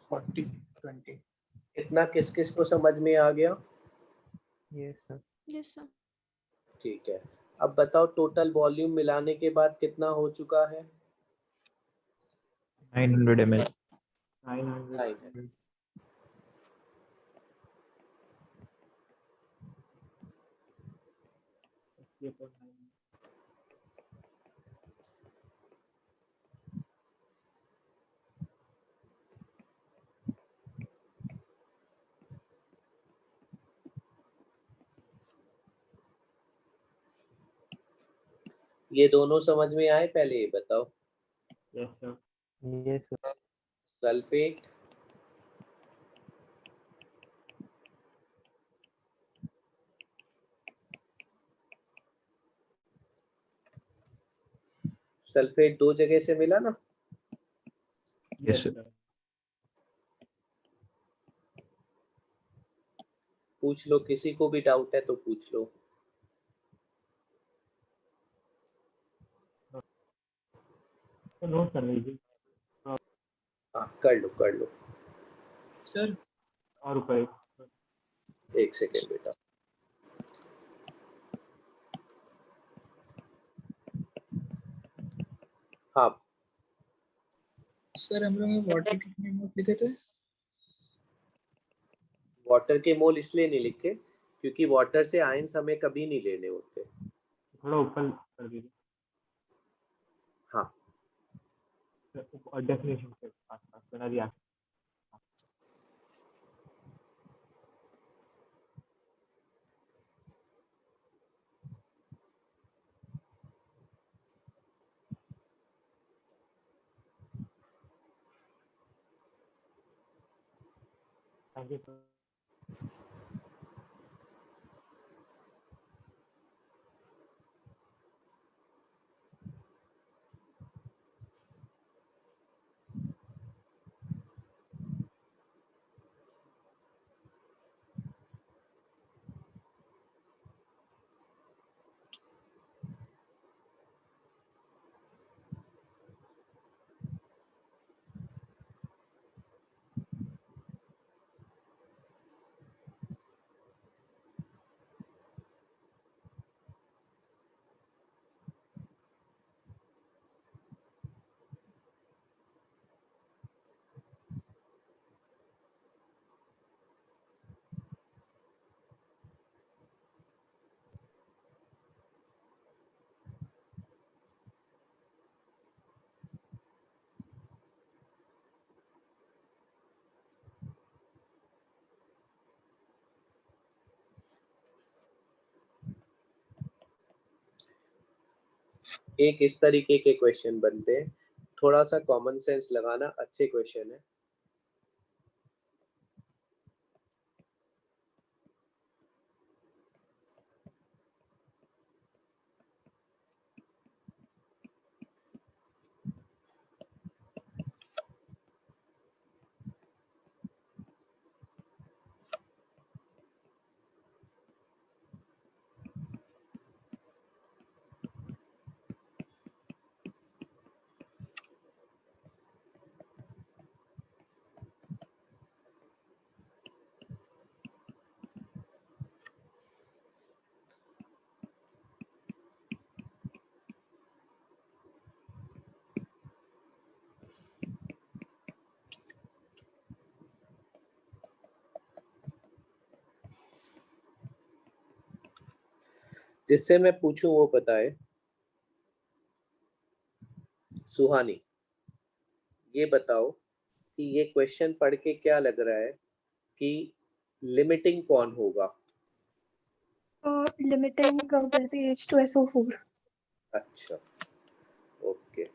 40 20। इतना किस किस को समझ में आ गया? Yes sir. Yes sir. ठीक है, अब बताओ टोटल वॉल्यूम मिलाने के बाद कितना हो चुका है? 900 ml। 900 ये तो 900 ये दोनों समझ में आए? पहले ये बताओ, yes sir. Yes sir. Sulphate sulphate दो जगह से मिला ना? Yes sir. पूछ लो, किसी को भी डाउट है तो पूछ लो। तो नोट कर लीजिए हाँ कर लो कर लो। सर और ऊपर एक सेकेंड बेटा। हाँ, सर हम लोग ने वाटर कितने मोल लिखे थे? वाटर के मोल इसलिए नहीं लिखे क्योंकि वाटर से आयंस हमें कभी नहीं लेने होते। थोड़ा ऊपर कर दीजिए हाँ, और डेफिनेशन के आसपास बना दिया। Thank you sir. एक इस तरीके के क्वेश्चन बनते हैं, थोड़ा सा कॉमन सेंस लगाना, अच्छे क्वेश्चन है। जिससे मैं पूछूं वो बताए। सुहानी, ये बताओ कि ये क्वेश्चन पढ़ के क्या लग रहा है कि लिमिटिंग कौन होगा? Limiting will be H2SO4. अच्छा, ओके।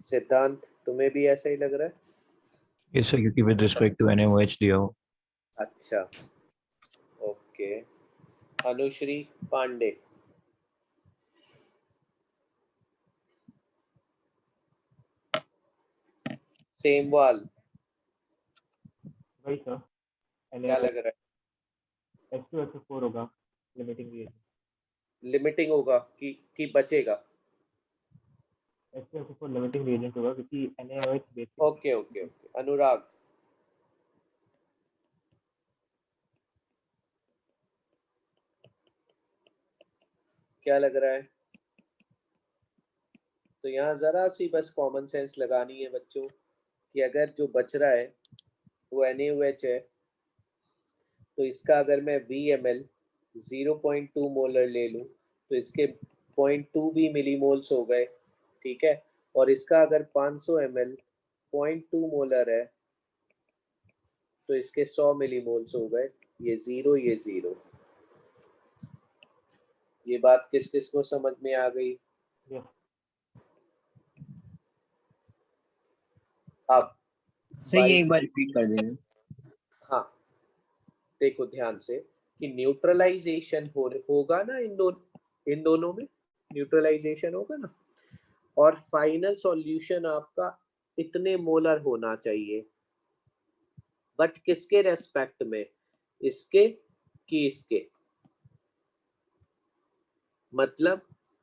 सिद्धांत, तुम्हें भी ऐसा ही लग रहा है? यस सर, क्योंकि विद रिस्पेक्ट टू NaOH दिया हो। अच्छा, ओके। अनुश्री पांडे, सेम वाल, वही सर, क्या लग रहा है? H2SO4 होगा लिमिटिंग रिएजेंट। लिमिटिंग होगा कि बचेगा? H2SO4 लिमिटिंग रिएजेंट होगा क्योंकि NaOH बेसिक। Okay okay okay. अनुराग, क्या लग रहा है? तो यहाँ जरा सी बस कॉमन सेंस लगानी है बच्चों कि अगर जो बच रहा है वो NaOH है, तो इसका अगर मैं VML 0.2 मोलर ले लूँ तो इसके 0.2 भी मिलीमोल्स हो गए, ठीक है। और इसका अगर 500 ml 0.2 मोलर है तो इसके 100 मिलीमोल्स हो गए। ये जीरो, ये जीरो। ये बात किस किस को समझ में आ गई? अब सर ये एक बार रिपीट कर दीजिए। हाँ, देखो ध्यान से कि न्यूट्रलाइजेशन होगा ना, इन दोनों में न्यूट्रलाइजेशन होगा ना, और फाइनल सॉल्यूशन आपका इतने मोलर होना चाहिए, बट किसके रेस्पेक्ट में? इसके कि इसके? मतलब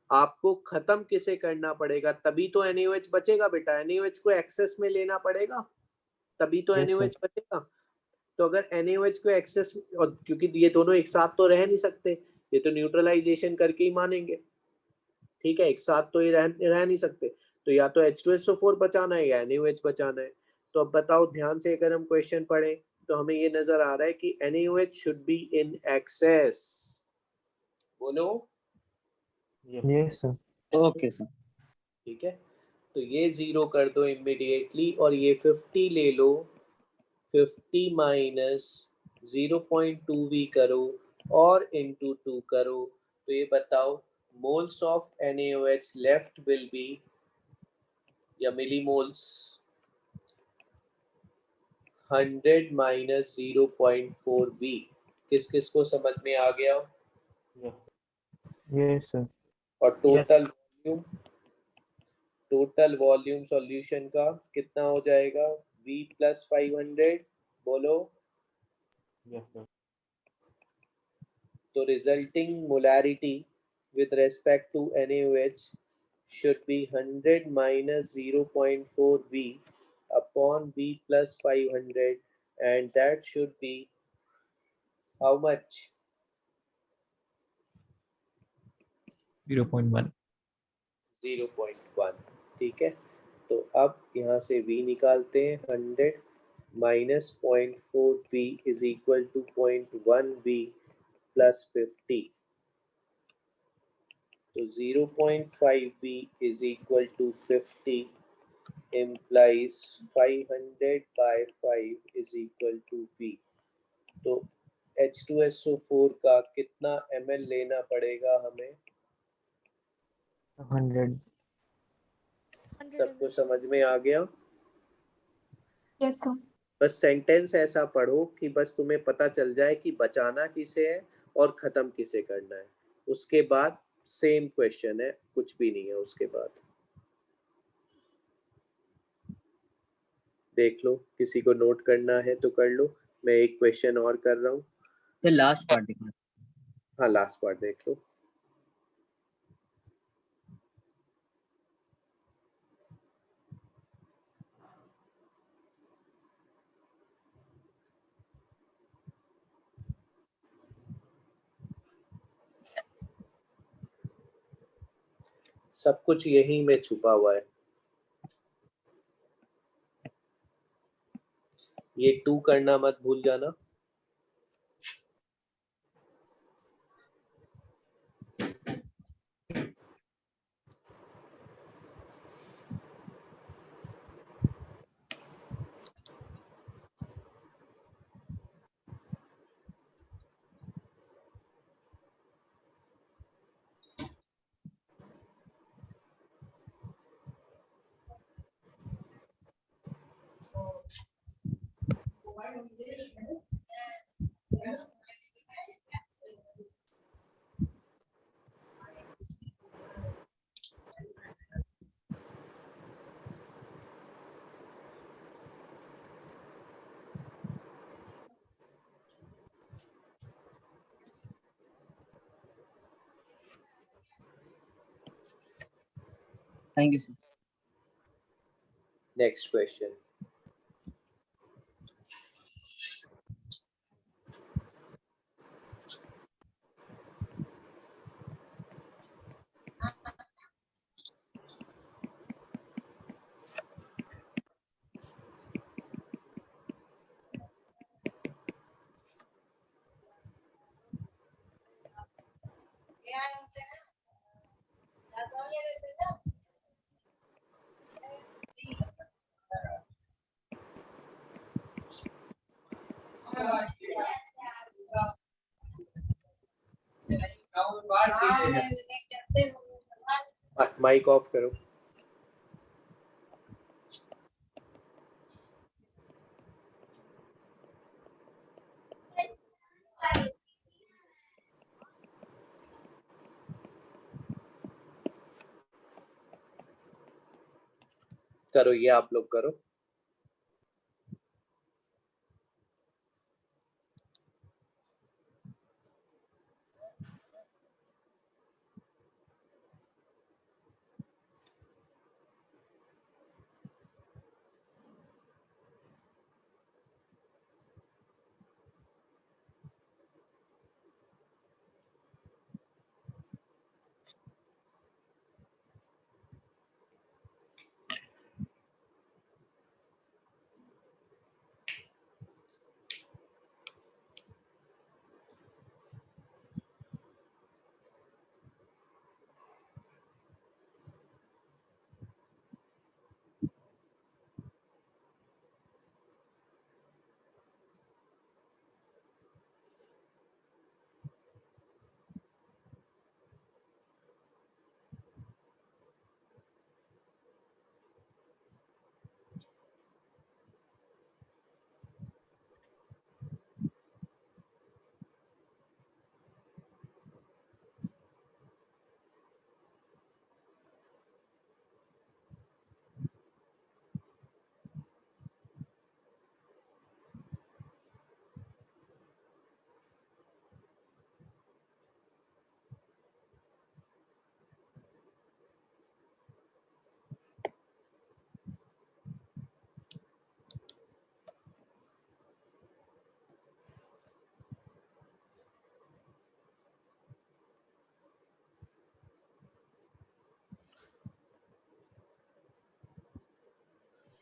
आपको खत्म किसे करना पड़ेगा? तभी तो NaOH बचेगा बेटा। NaOH को एक्सेस में लेना पड़ेगा, तभी तो Yes, sir. NaOH बचेगा। तो अगर NaOH को एक्सेस, और क्योंकि ये दोनों एक साथ तो रह नहीं सकते, ये तो न्यूट्रलाइजेशन करके ही मानेंगे, ठीक है। एक साथ तो ये रह नहीं सकते, तो या तो H2SO4 बचाना है या NaOH बचाना है। तो अब बताओ ध्यान से, अगर हम क्वेश्चन पढ़ें तो हमें ये नजर आ रहा है कि NaOH should be in excess. बोलो। Yes, sir. Okay sir. ठीक है, तो ये 0 कर दो इमीडिएटली, और ये 50 ले लो। 50 माइनस 0.2v करो और इंटू 2 करो, तो ये बताओ moles of NaOH left will be, या मिलीमोल्स, 100 माइनस 0.4v। किस किस को समझ में आ गया? Yes, sir. और टोटल वॉल्यूम सॉल्यूशन का कितना हो जाएगा? v plus 500। बोलो। तो resulting molarity with respect to NaOH should be 100 minus 0.4v upon v plus 500, and that should be how much? 0.1. 0.1, ठीक है। तो अब यहाँ से v निकालते हैं। 100 minus 0.4v is equal to 0.1v plus 50। तो 0.5v is equal to 50 implies 500 by 5 is equal to v। तो H2SO4 का कितना ml लेना पड़ेगा हमें? 100. सबको समझ में आ गया? Yes sir. बस सेंटेंस ऐसा पढ़ो कि बस तुम्हें पता चल जाए कि बचाना किसे है और खत्म किसे करना है। उसके बाद सेम क्वेश्चन है, कुछ भी नहीं है उसके बाद। देख लो, किसी को नोट करना है तो कर लो। मैं एक क्वेश्चन और कर रहा हूँ। तो लास्ट पार्ट दिखा। हाँ, लास्ट पार्ट देख लो। सब कुछ यही में छुपा हुआ है। ये 2 करना मत भूल जाना। Thank you sir. Next question. Mic off करो। करो, ये आप लोग करो।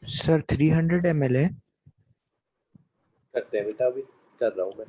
सर 300 ml है। करते हैं बेटा, अभी कर रहा हूँ मैं।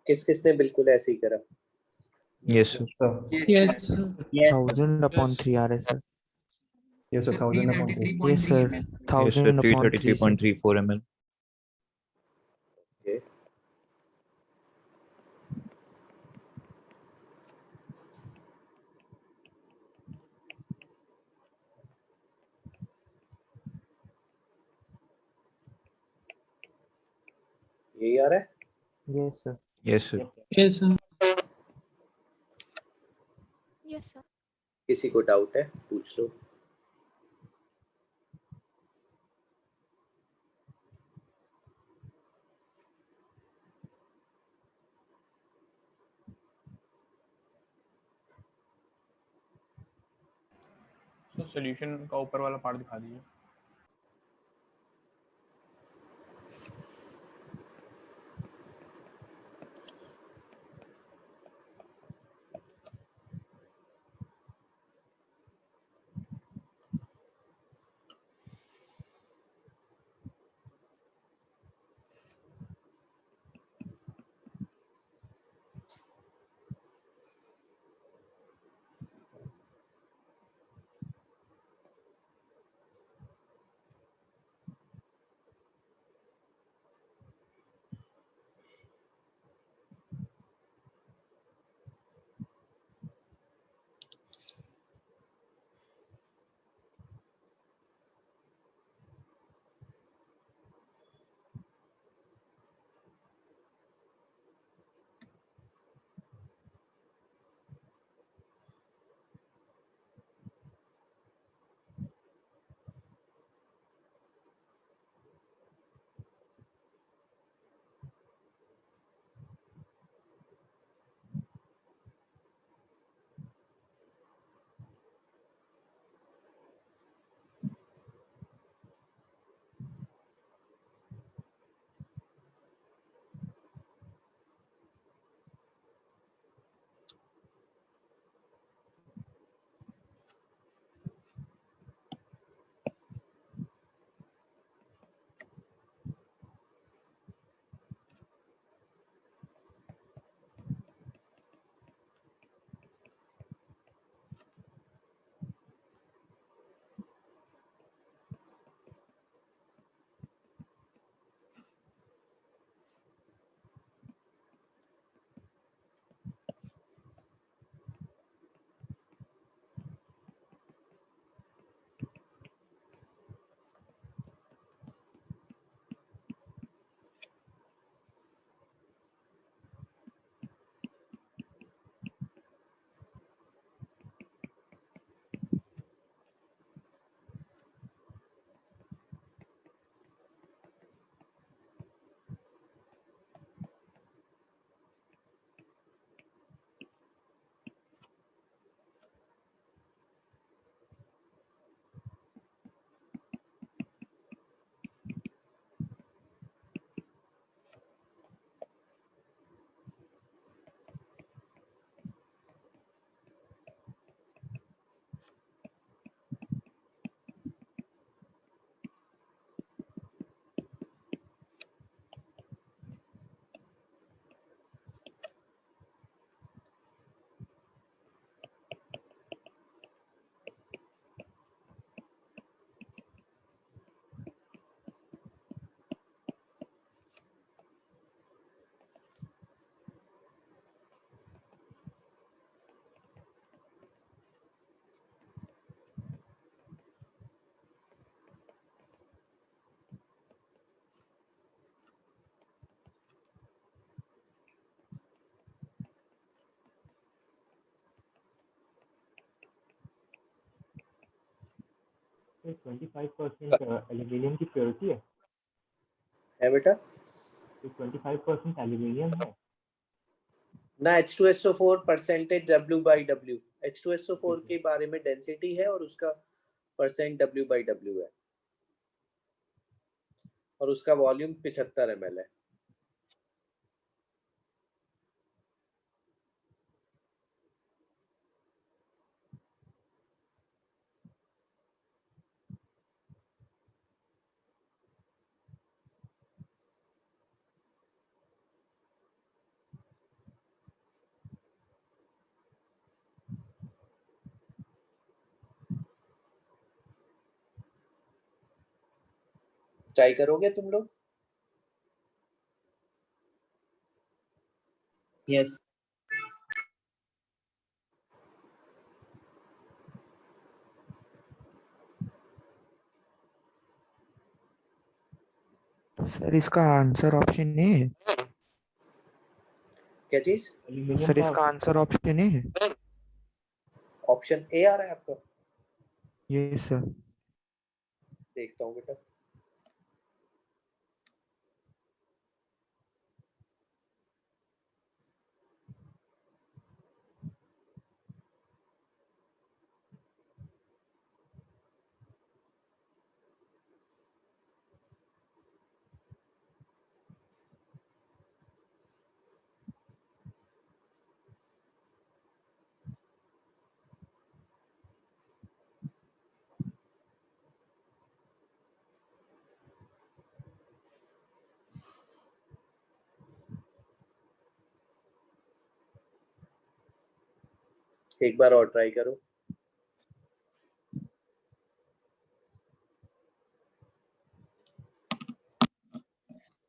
किस किसने बिल्कुल ऐसे ही करा? Yes, sir. Yes, sir. 1000/3 sir. Yes, sir. 1000/3. Yes, sir. Yes, sir. 1000/3 sir. 333.34 ml. Okay. यही आ रहा है? Yes, sir. Yes, sir. Yes, sir. Yes, sir. किसी को डाउट है पूछ लो। तो सॉल्यूशन का ऊपर वाला पार्ट दिखा दीजिए। तो 25% एल्यूमिनियम की प्योरिटी है बेटा? तो 25% एल्यूमिनियम है ना, H2SO4 परसेंटेज W/W, H2SO4 के बारे में डेंसिटी है और उसका परसेंट W/W है और उसका वॉल्यूम 75 ml है। ट्राई करोगे तुम लोग? यस सर इसका आंसर ऑप्शन नहीं है। क्या चीज? एल्यूमिनियम सर का इसका आंसर ऑप्शन नहीं है। ऑप्शन ए आ रहा है आपका? ये सर। देखता हूँ बेटा। एक बार और ट्राई करो।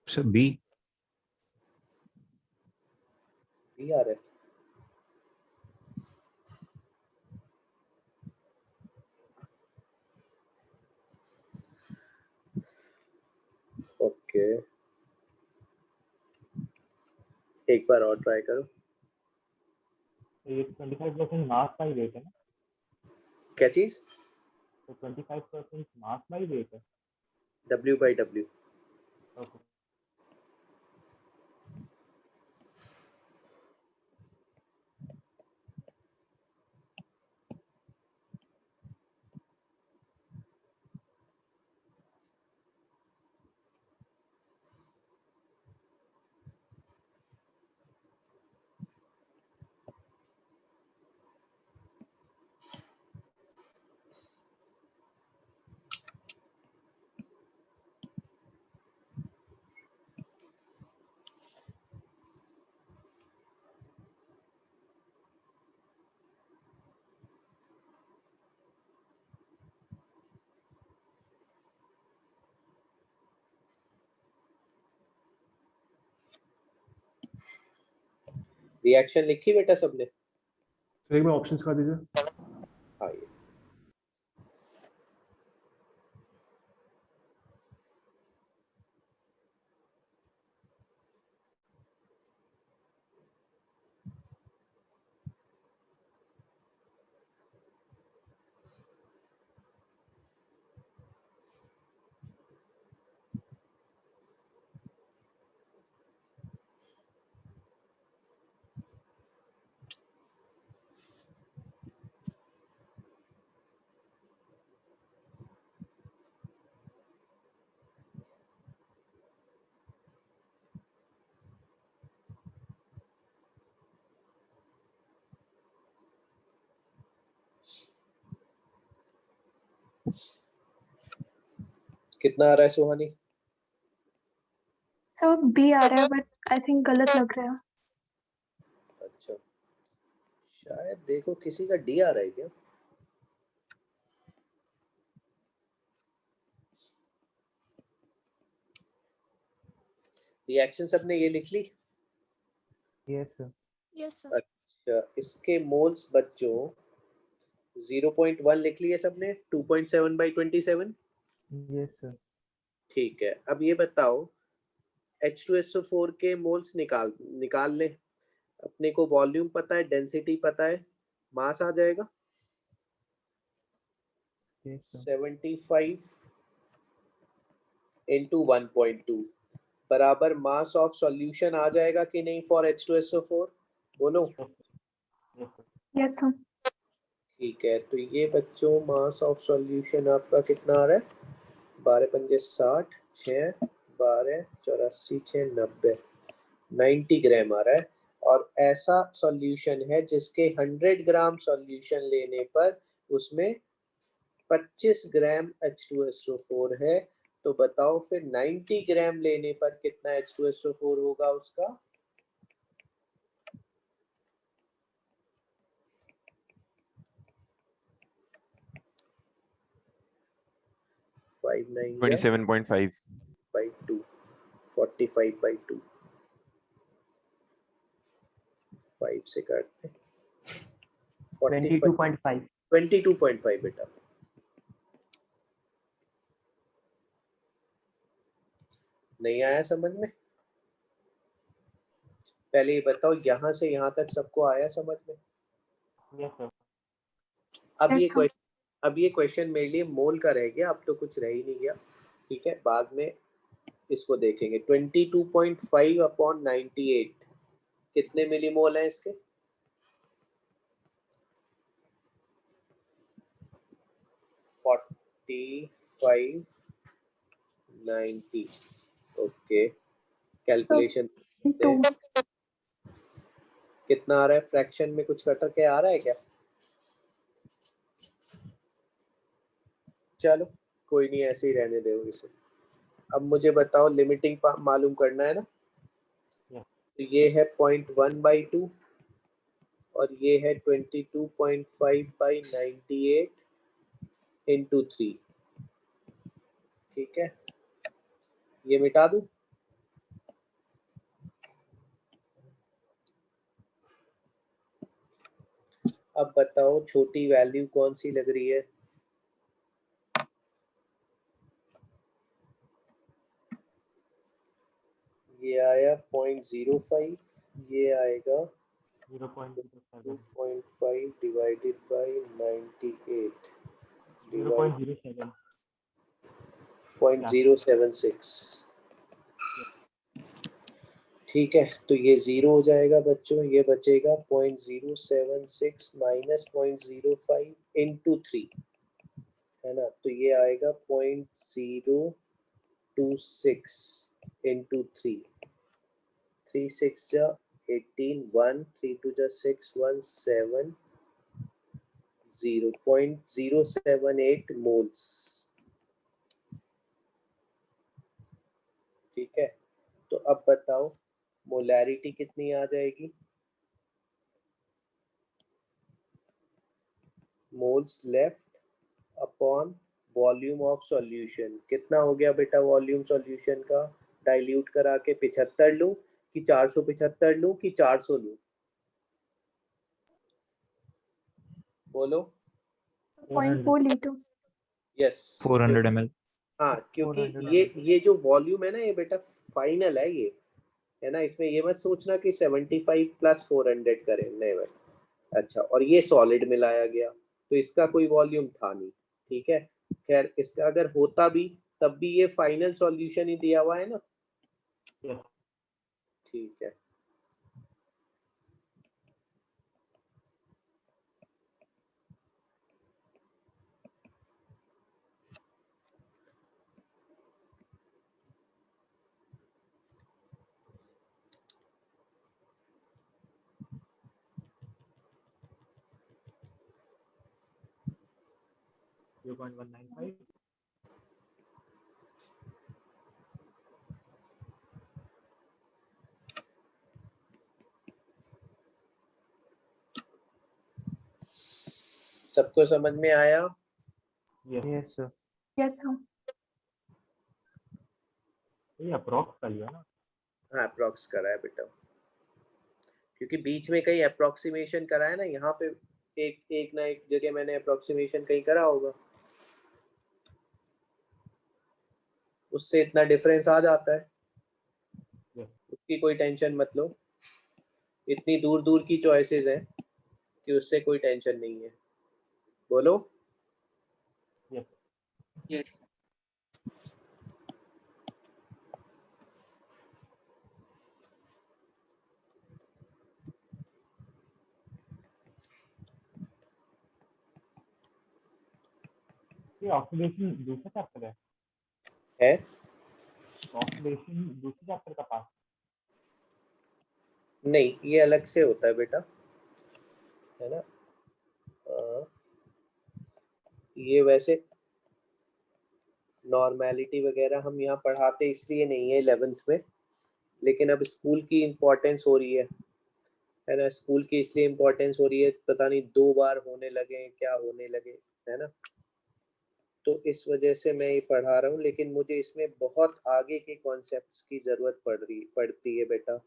So B. बी आ रहा है। ओके, एक बार और ट्राई करो। ये 25% मास बाई वेट है ना, क्या चीज? तो 25% मास बाई वेट है। W/W। ओके रिएक्शन लिखी बेटा सबने? सर एक बार ऑप्शंस का दीजिए। हाँ, ये कितना आ रहा है सुहानी? सर बी आ रहा है बट आई थिंक गलत लग रहा है। अच्छा, शायद देखो किसी का डी आ रहा है क्या? रिएक्शन सबने ये लिख ली? Yes sir. Yes sir. अच्छा, इसके मोल्स बच्चों 0.1 लिख लिए सबने, 2.7/27। Yes sir. ठीक है, अब ये बताओ H2SO4 के मोल्स निकाल ले। अपने को वॉल्यूम पता है, डेंसिटी पता है, मास आ जाएगा यस सर। 75 इंटू 1.2 बराबर मास ऑफ सॉल्यूशन आ जाएगा कि नहीं फॉर H2SO4? बोलो। Yes sir. ठीक है, तो ये बच्चों मास ऑफ सॉल्यूशन आपका कितना आ रहा है? 12×5 = 60, 6 12 84 6 90, 90 ग्राम आ रहा है। और ऐसा सॉल्यूशन है जिसके 100 ग्राम सॉल्यूशन लेने पर उसमें 25 ग्राम H2SO4 है। तो बताओ फिर 90 ग्राम लेने पर कितना H2SO4 होगा उसका? 5 5 9 या 27.5 by 2, 45 by 2, 5 से काटते 22.5 22.5 बेटा। नहीं आया समझ में? पहले ये बताओ यहाँ से यहाँ तक सबको आया समझ में? Yes sir. Yes, sir. अब ये क्वेश्चन मेरे लिए मोल का रह गया, अब तो कुछ रह ही नहीं गया, ठीक है, बाद में इसको देखेंगे। 22.5 अपॉन 98 कितने मिलीमोल हैं इसके? 45 90। Okay, calculation Two. कितना आ रहा है? फ्रैक्शन में कुछ कट के आ रहा है क्या? चलो कोई नहीं, ऐसे ही रहने दो इसे। अब मुझे बताओ, लिमिटिंग मालूम करना है ना? तो ये है 0.1/2 और ये है 22.5/98 into 3, ठीक है, ये मिटा दूं? अब बताओ छोटी वैल्यू कौन सी लग रही है? ये आया 0.05, ये आएगा 2.5 डिवाइडेड बाय 98 0.07 0.076, ठीक है। तो ये 0 हो जाएगा बच्चों, ये बचेगा 0.076 माइनस 0.05 इंटू 3, है ना? तो ये आएगा 0.026 इंटू 3, 3 6 जा 18, 1 3 2 जा 6, 1 7, 0.078 मोल्स, ठीक है। तो अब बताओ मोलैरिटी कितनी आ जाएगी? Moles left upon volume of solution, कितना हो गया बेटा वॉल्यूम सॉल्यूशन का? डाइल्यूट करा के 75 लूं कि 475 लूं कि 400 लूं? बोलो। 0.4 liter. Yes 400 ml. हाँ, क्योंकि 400 ये जो वॉल्यूम है ना, ये बेटा फाइनल है, ये है ना, इसमें ये मत सोचना कि 75 प्लस 400 करें, नहीं भाई। अच्छा, और ये सॉलिड मिलाया गया तो इसका कोई वॉल्यूम था नहीं, ठीक है। खैर, इसका अगर होता भी तब भी ये फाइनल सॉल्यूशन ही दिया हुआ है ना, यस। ठीक है। सबको समझ में आया? Yes, sir. Yes, sir. ये अप्रॉक्स कर लिया ना? हाँ, अप्रॉक्स करा है बेटा, क्योंकि बीच में कहीं अप्रोक्सीमेशन करा है ना, यहाँ पे एक ना एक जगह मैंने अप्रोक्सीमेशन कहीं करा होगा, उससे इतना डिफरेंस आ जाता है, उसकी कोई टेंशन मत लो। इतनी दूर दूर की चॉइसेस हैं कि उससे कोई टेंशन नहीं है। बोलो। यस। ये ऑक्सीडेशन दूसरा चैप्टर है? ऑक्सीडेशन दूसरे चैप्टर का पार्ट? नहीं, ये अलग से होता है बेटा, है ना। ये वैसे नॉर्मेलिटी वगैरह हम यहाँ पढ़ाते इसलिए नहीं है 11th में, लेकिन अब स्कूल की इम्पोर्टेंस हो रही है ना, स्कूल की इसलिए इम्पोर्टेंस हो रही है, पता नहीं 2 बार होने लगे, क्या होने लगे, है ना। तो इस वजह से मैं ये पढ़ा रहा हूँ, लेकिन मुझे इसमें बहुत आगे के कॉन्सेप्ट्स की जरूरत पड़ती है बेटा।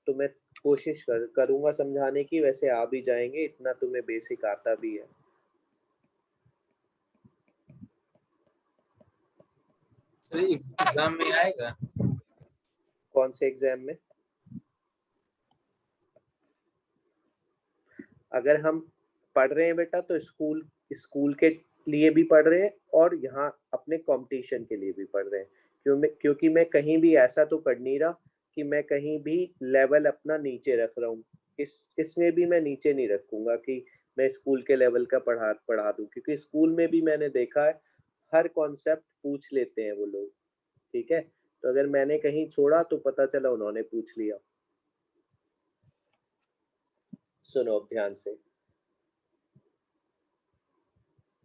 तो मैं कोशिश करूंगा समझाने की, वैसे आ भी जाएंगे, इतना तुम्हें बेसिक आता भी है। सर एग्जाम में आएगा? कौन से एग्जाम में? अगर हम पढ़ रहे हैं बेटा तो स्कूल के लिए भी पढ़ रहे हैं और यहाँ अपने कंपटीशन के लिए भी पढ़ रहे हैं, क्योंकि मैं कहीं भी ऐसा तो कर नहीं रहा कि मैं कहीं भी लेवल अपना नीचे रख रहा हूँ। इसमें भी मैं नीचे नहीं रखूंगा कि मैं स्कूल के लेवल का पढ़ा दूं, क्योंकि स्कूल में भी मैंने देखा है हर कॉन्सेप्ट पूछ लेते हैं वो लोग, ठीक है। तो अगर मैंने कहीं छोड़ा तो पता चला उन्होंने पूछ लिया। सुनो अब ध्यान से,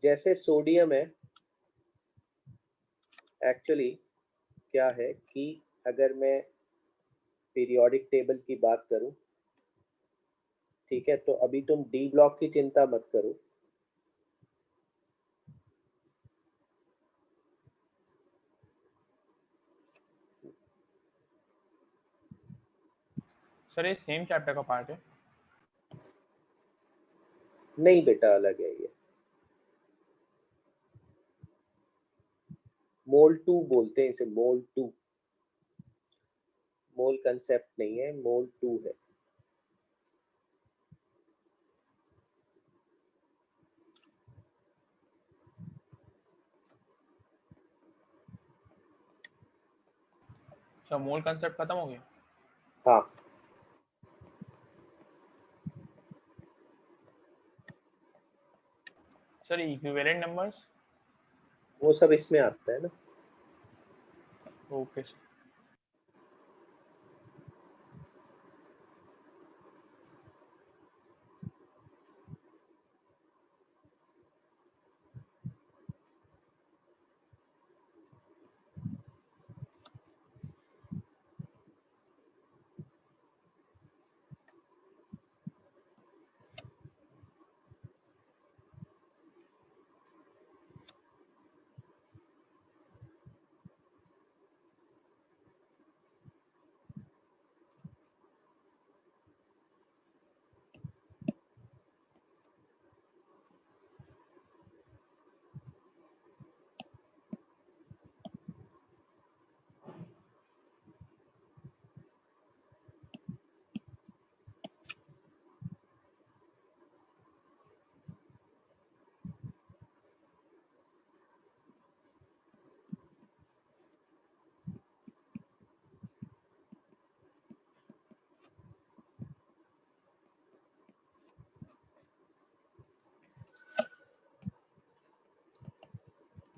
जैसे सोडियम है, एक्चुअली क्या है कि अगर मैं पीरियोडिक टेबल की बात करूं, ठीक है, तो अभी तुम डी ब्लॉक की चिंता मत करो। सर ये सेम चैप्टर का पार्ट है? नहीं बेटा, अलग है ये। मोल 2 बोलते हैं इसे, मोल 2। मोल कंसेप्ट नहीं है, मोल 2 है। अच्छा, मोल कंसेप्ट खत्म हो गया? हाँ, सर इक्विवेलेंट नंबर्स? वो सब इसमें आता है ना। Okay sir.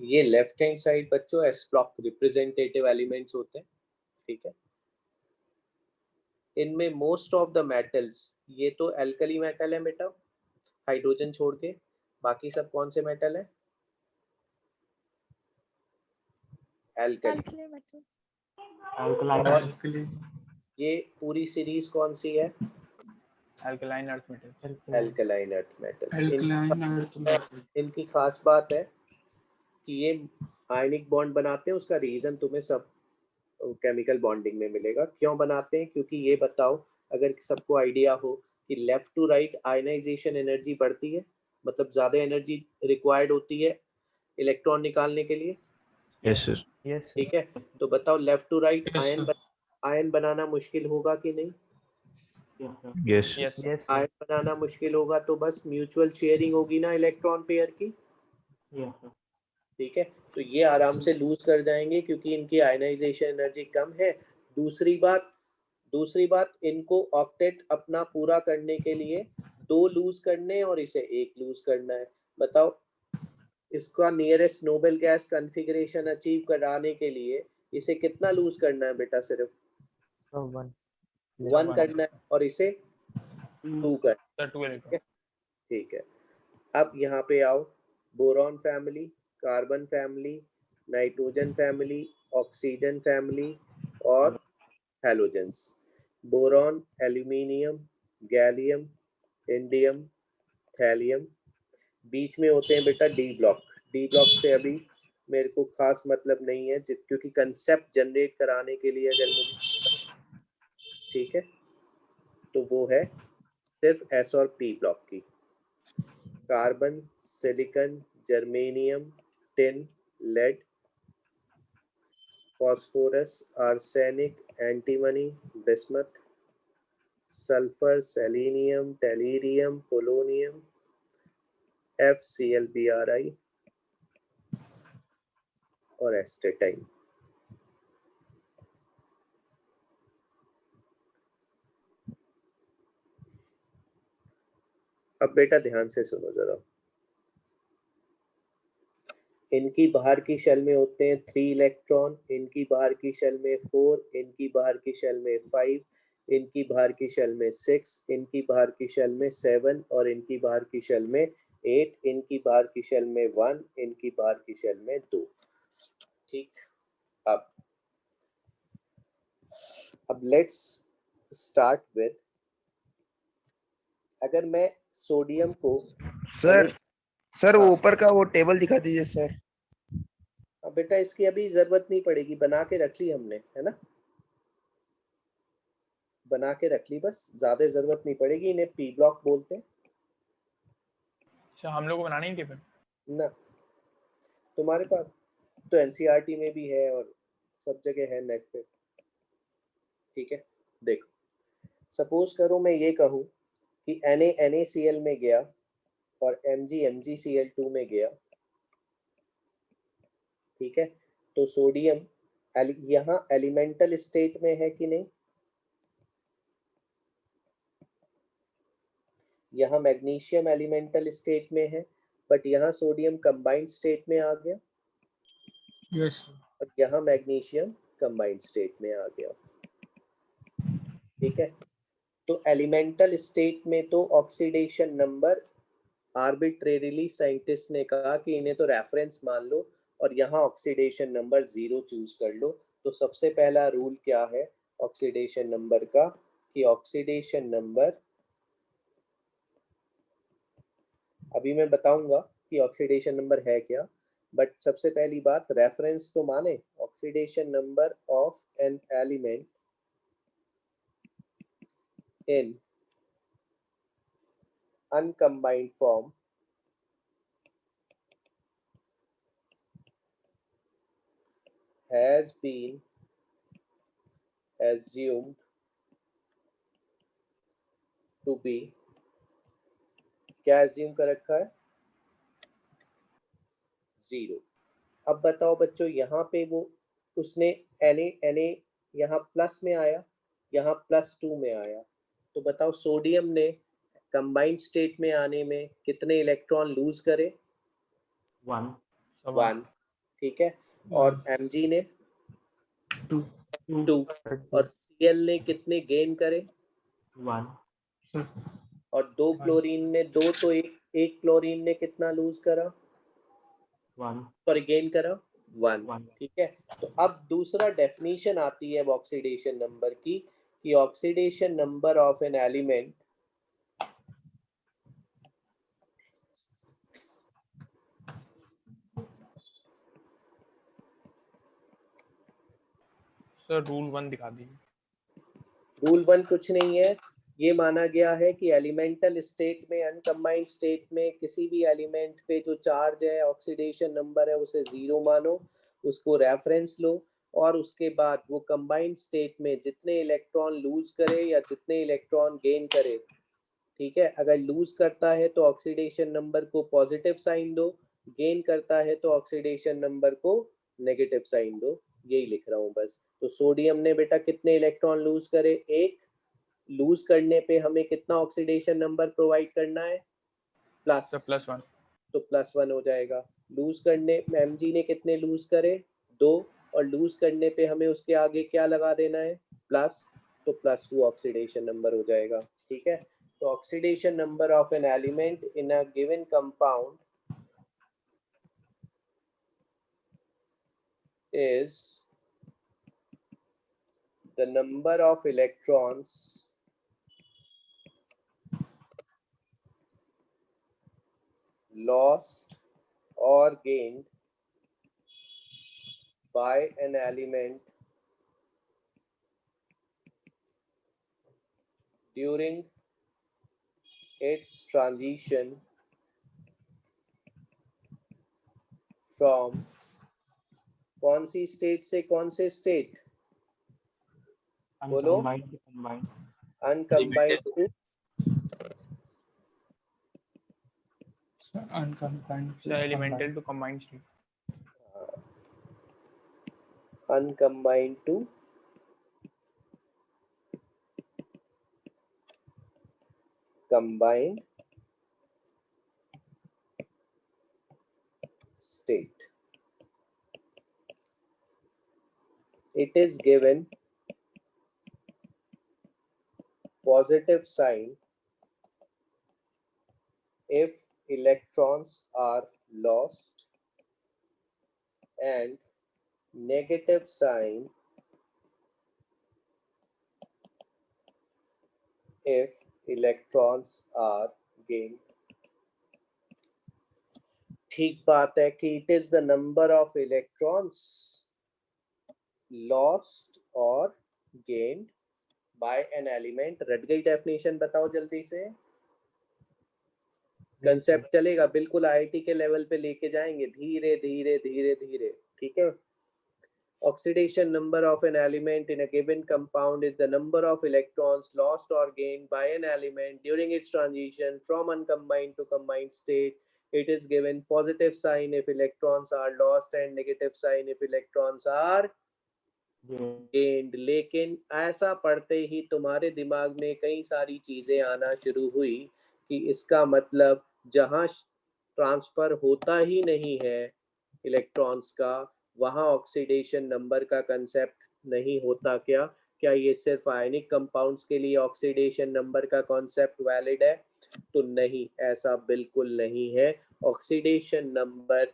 ये लेफ्ट हैंड साइड बच्चों एस ब्लॉक रिप्रेजेंटेटिव एलिमेंट्स होते हैं, ठीक है। इनमें मोस्ट ऑफ द मेटल्स, ये तो एल्कली मेटल है बेटा, हाइड्रोजन छोड़ के, बाकी सब कौन से मेटल है? एल्कली। ये पूरी सीरीज कौन सी है? Alkaline earth metal. Alkaline earth metals. Alkaline earth metals. इनकी खास बात है कि ये आयनिक बॉन्ड बनाते हैं, उसका रीजन तुम्हें सब केमिकल बॉन्डिंग में मिलेगा। क्यों बनाते हैं? क्योंकि ये बताओ, अगर सबको आइडिया हो कि left to right ionization energy बढ़ती है, मतलब ज्यादा एनर्जी रिक्वायर्ड होती है इलेक्ट्रॉन निकालने के लिए। Yes, sir. ठीक है, तो बताओ left to right Yes, sir. Ion बनाना मुश्किल होगा कि नहीं? Yes. आयन बनाना मुश्किल होगा तो बस म्यूचुअल शेयरिंग होगी ना इलेक्ट्रॉन पेयर की। ठीक है, तो ये आराम से लूज कर जाएंगे क्योंकि इनकी आयनाइजेशन एनर्जी कम है। दूसरी बात इनको ऑक्टेट अपना पूरा करने के लिए 2 लूज करने और इसे 1 लूज करना है। बताओ, इसका nearest noble gas configuration achieve कराने के लिए इसे कितना लूज करना है बेटा? सिर्फ 1 करना है और इसे 2 करना है। ठीक है, अब यहाँ पे आओ, boron family, carbon family, nitrogen family, oxygen family और halogens. Boron, aluminium, gallium, indium, thallium. बीच में होते हैं बेटा डी ब्लॉक। डी ब्लॉक से अभी मेरे को खास मतलब नहीं है, क्योंकि कंसेप्ट जनरेट कराने के लिए अगर मुझे, ठीक है, तो वो है सिर्फ एस और पी ब्लॉक की, carbon, silicon, germanium, tin, lead, phosphorus, arsenic, antimony, bismuth, sulphur, selenium, tellurium, polonium, FClBri और एस्टेटाइन। अब बेटा ध्यान से सुनो जरा, इनकी बाहर की शेल में होते हैं 3 इलेक्ट्रॉन, इनकी बाहर की शेल में 4, इनकी बाहर की शेल में 5, इनकी बाहर की शेल में 6, इनकी बाहर की शेल में 7 और इनकी बाहर की शेल में 8, इनकी बाहर की शेल में 1, इनकी बाहर की शेल में 2। ठीक, अब लेट्स स्टार्ट विद, अगर मैं सोडियम को सर वो ऊपर का वो टेबल दिखा दीजिए सर। अब बेटा इसकी अभी जरूरत नहीं पड़ेगी, बना के रख ली हमने, है ना, बना के रख ली, बस ज्यादा जरूरत नहीं पड़ेगी। इन्हें पी ब्लॉक बोलते हैं। अच्छा, हम लोग को बनानी है फिर ना, तुम्हारे पास तो एनसीईआरटी में भी है और सब जगह है नेट पे। ठीक है, देखो सपोज करो मैं ये कहूँ कि NaNaCl में गया और MgMgCl2 में गया। ठीक है, तो सोडियम यहाँ एलिमेंटल स्टेट में है कि नहीं, यहाँ मैग्नीशियम एलिमेंटल स्टेट में है, बट यहाँ सोडियम कंबाइंड स्टेट में आ गया। यस और यहाँ मैग्नीशियम कंबाइंड स्टेट में आ गया। ठीक है, तो एलिमेंटल स्टेट में तो ऑक्सीडेशन नंबर आर्बिट्रेरीली साइंटिस्ट ने कहा कि इन्हें तो रेफरेंस मान लो और यहाँ ऑक्सीडेशन नंबर 0 चूज कर लो। तो सबसे पहला रूल क्या है ऑक्सीडेशन नंबर का, कि ऑक्सीडेशन नंबर, अभी मैं बताऊंगा कि ऑक्सीडेशन नंबर है क्या, बट सबसे पहली बात रेफरेंस तो माने, oxidation number of an element in uncombined form has been assumed to be, क्या assume कर रखा है, 0। अब बताओ बच्चों, यहाँ पे वो उसने Na यहाँ प्लस में आया, यहाँ +2 में आया, तो बताओ सोडियम ने कंबाइंड स्टेट में आने में कितने इलेक्ट्रॉन लूज करे, 1। ठीक है, और Mg ने 2 और Cl ने कितने गेन करे, 1 और 2 क्लोरीन ने 2, तो एक क्लोरीन ने कितना लूज करा, 1 सॉरी गेन करा 1। ठीक है, तो अब दूसरा डेफिनेशन आती है ऑक्सीडेशन नंबर की, कि oxidation number of an element sir rule 1 दिखा दीजिए। रूल 1 कुछ नहीं है, ये माना गया है कि एलिमेंटल स्टेट में, अनकम्बाइंड स्टेट में किसी भी एलिमेंट पे जो चार्ज है, ऑक्सीडेशन नंबर है, उसे 0 मानो, उसको रेफरेंस लो, और उसके बाद वो कंबाइंड स्टेट में जितने इलेक्ट्रॉन लूज करे या जितने इलेक्ट्रॉन गेन करे, ठीक है, अगर लूज करता है तो ऑक्सीडेशन नंबर को पॉजिटिव साइन दो, गेन करता है तो ऑक्सीडेशन नंबर को नेगेटिव साइन दो, यही लिख रहा हूँ बस। तो सोडियम ने बेटा कितने इलेक्ट्रॉन लूज करे, 1, लूज करने पे हमें कितना ऑक्सीडेशन नंबर प्रोवाइड करना है, +1, तो +1 हो जाएगा। लूज करने Mg ने कितने लूज करे, 2, और लूज करने पे हमें उसके आगे क्या लगा देना है, प्लस, तो +2 ऑक्सीडेशन नंबर हो जाएगा। ठीक है, तो oxidation number of an element in a given compound is the number of electrons lost or gained by an element during its transition from कौन सी स्टेट से कौन से स्टेट बोलो Uncombined to combined. Uncombined to Uncombined. So elemental to combined state. Uncombined to combined state. It is given positive sign if electrons are lost and negative sign if electrons are gained. ठीक बात है कि it is the number of electrons lost or gained by an element. रट गई definition बताओ जल्दी से concept चलेगा बिल्कुल आईआईटी के लेवल पे लेके जाएंगे धीरे धीरे धीरे धीरे ठीक है Oxidation number of an element in a given compound is the number of electrons lost or gained by an element during its transition from uncombined to combined state. It is given positive sign if electrons are lost and negative sign if electrons are gained. लेकिन ऐसा पढ़ते ही तुम्हारे दिमाग में कई सारी चीजें आना शुरू हुई कि इसका मतलब जहां ट्रांसफर होता ही नहीं है इलेक्ट्रॉन्स का वहां ऑक्सीडेशन नंबर का कंसेप्ट नहीं होता क्या क्या ये सिर्फ आयनिक कंपाउंड्स के लिए ऑक्सीडेशन नंबर का कॉन्सेप्ट वैलिड है तो नहीं ऐसा बिल्कुल नहीं है oxidation number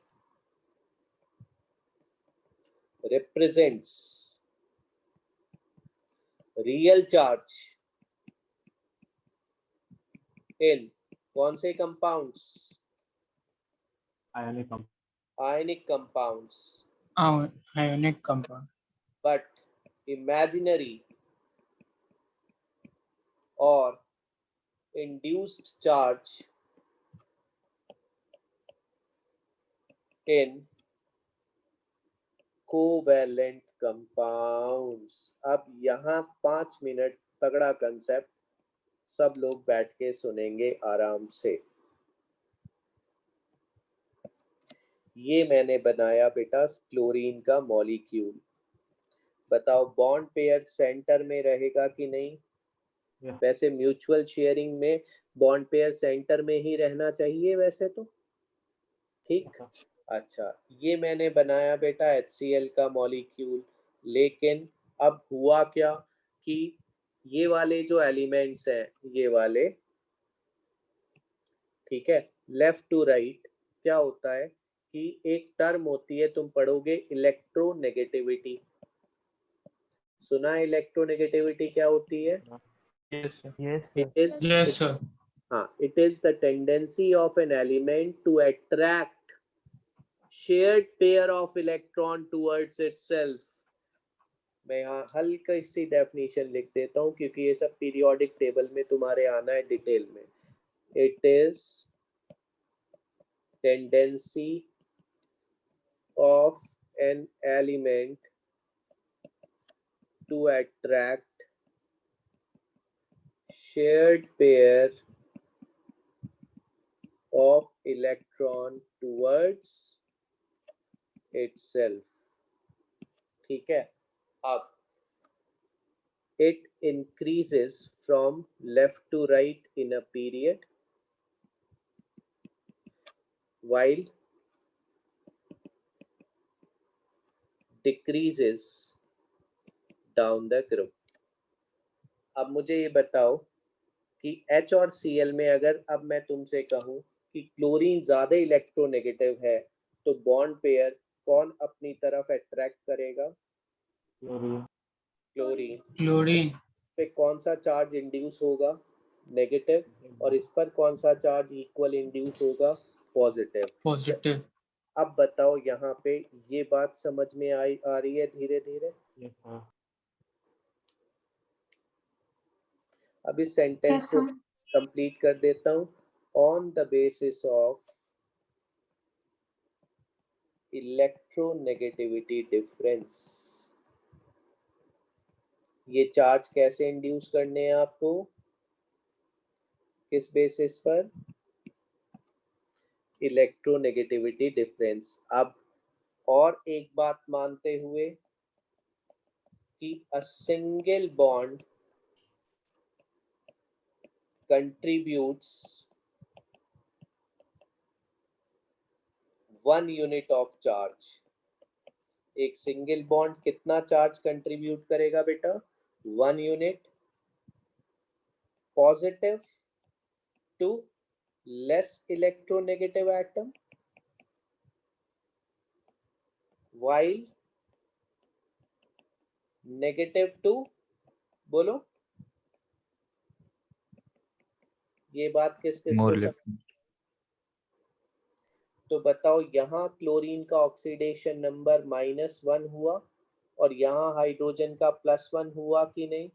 represents real charge in कौन से compounds Ionic compounds Ionic compound. but imaginary or induced charge in covalent compounds. अब यहाँ 5 मिनट तगड़ा कंसेप्ट सब लोग बैठ के सुनेंगे आराम से ये मैंने बनाया बेटा क्लोरीन का मॉलिक्यूल बताओ बॉन्ड पेयर सेंटर में रहेगा कि नहीं वैसे म्यूचुअल शेयरिंग में बॉन्ड पेयर सेंटर में ही रहना चाहिए वैसे तो ठीक अच्छा ये मैंने बनाया बेटा HCl का मॉलिक्यूल लेकिन अब हुआ क्या कि ये वाले जो एलिमेंट्स हैं ये वाले ठीक है लेफ्ट टू राइट क्या होता है कि एक टर्म होती है तुम पढ़ोगे इलेक्ट्रोनेगेटिविटी सुना इलेक्ट्रोनेगेटिविटी क्या होती है Yes, sir. Yes, sir. हाँ it is the tendency of an element to attract shared pair of electron towards itself मैं यहाँ हल्का सी डेफिनेशन लिख देता हूँ क्योंकि ये सब पीरियोडिक टेबल में तुम्हारे आना है डिटेल में it is tendency of an element to attract shared pair of electron towards itself ठीक है अब it increases from left to right in a period while decreases down the group अब मुझे ये बताओ कि H और Cl में अगर अब मैं तुमसे कहूं कि क्लोरीन ज्यादा इलेक्ट्रोनेगेटिव है तो बॉन्ड पेयर कौन अपनी तरफ अट्रैक्ट करेगा क्लोरीन पे कौन सा चार्ज इंड्यूस होगा नेगेटिव और इस पर कौन सा चार्ज इक्वल इंड्यूस होगा पॉजिटिव अब बताओ यहाँ पे ये बात समझ में आ रही है धीरे धीरे? Yes, sir. अब इस सेंटेंस Yes, को sir. कंप्लीट कर देता हूँ. On the basis of electronegativity difference, ये चार्ज कैसे इंड्यूस करने हैं आपको, किस बेसिस पर? Electronegativity difference. अब और एक बात मानते हुए कि a single bond contributes 1 unit of charge. एक सिंगल बॉन्ड कितना चार्ज कंट्रीब्यूट करेगा बेटा? 1 unit positive to less electronegative atom, while negative to, बोलो ये बात किस किस More को left. तो बताओ यहाँ क्लोरीन का ऑक्सीडेशन नंबर -1 हुआ और यहाँ हाइड्रोजन का +1 हुआ कि नहीं?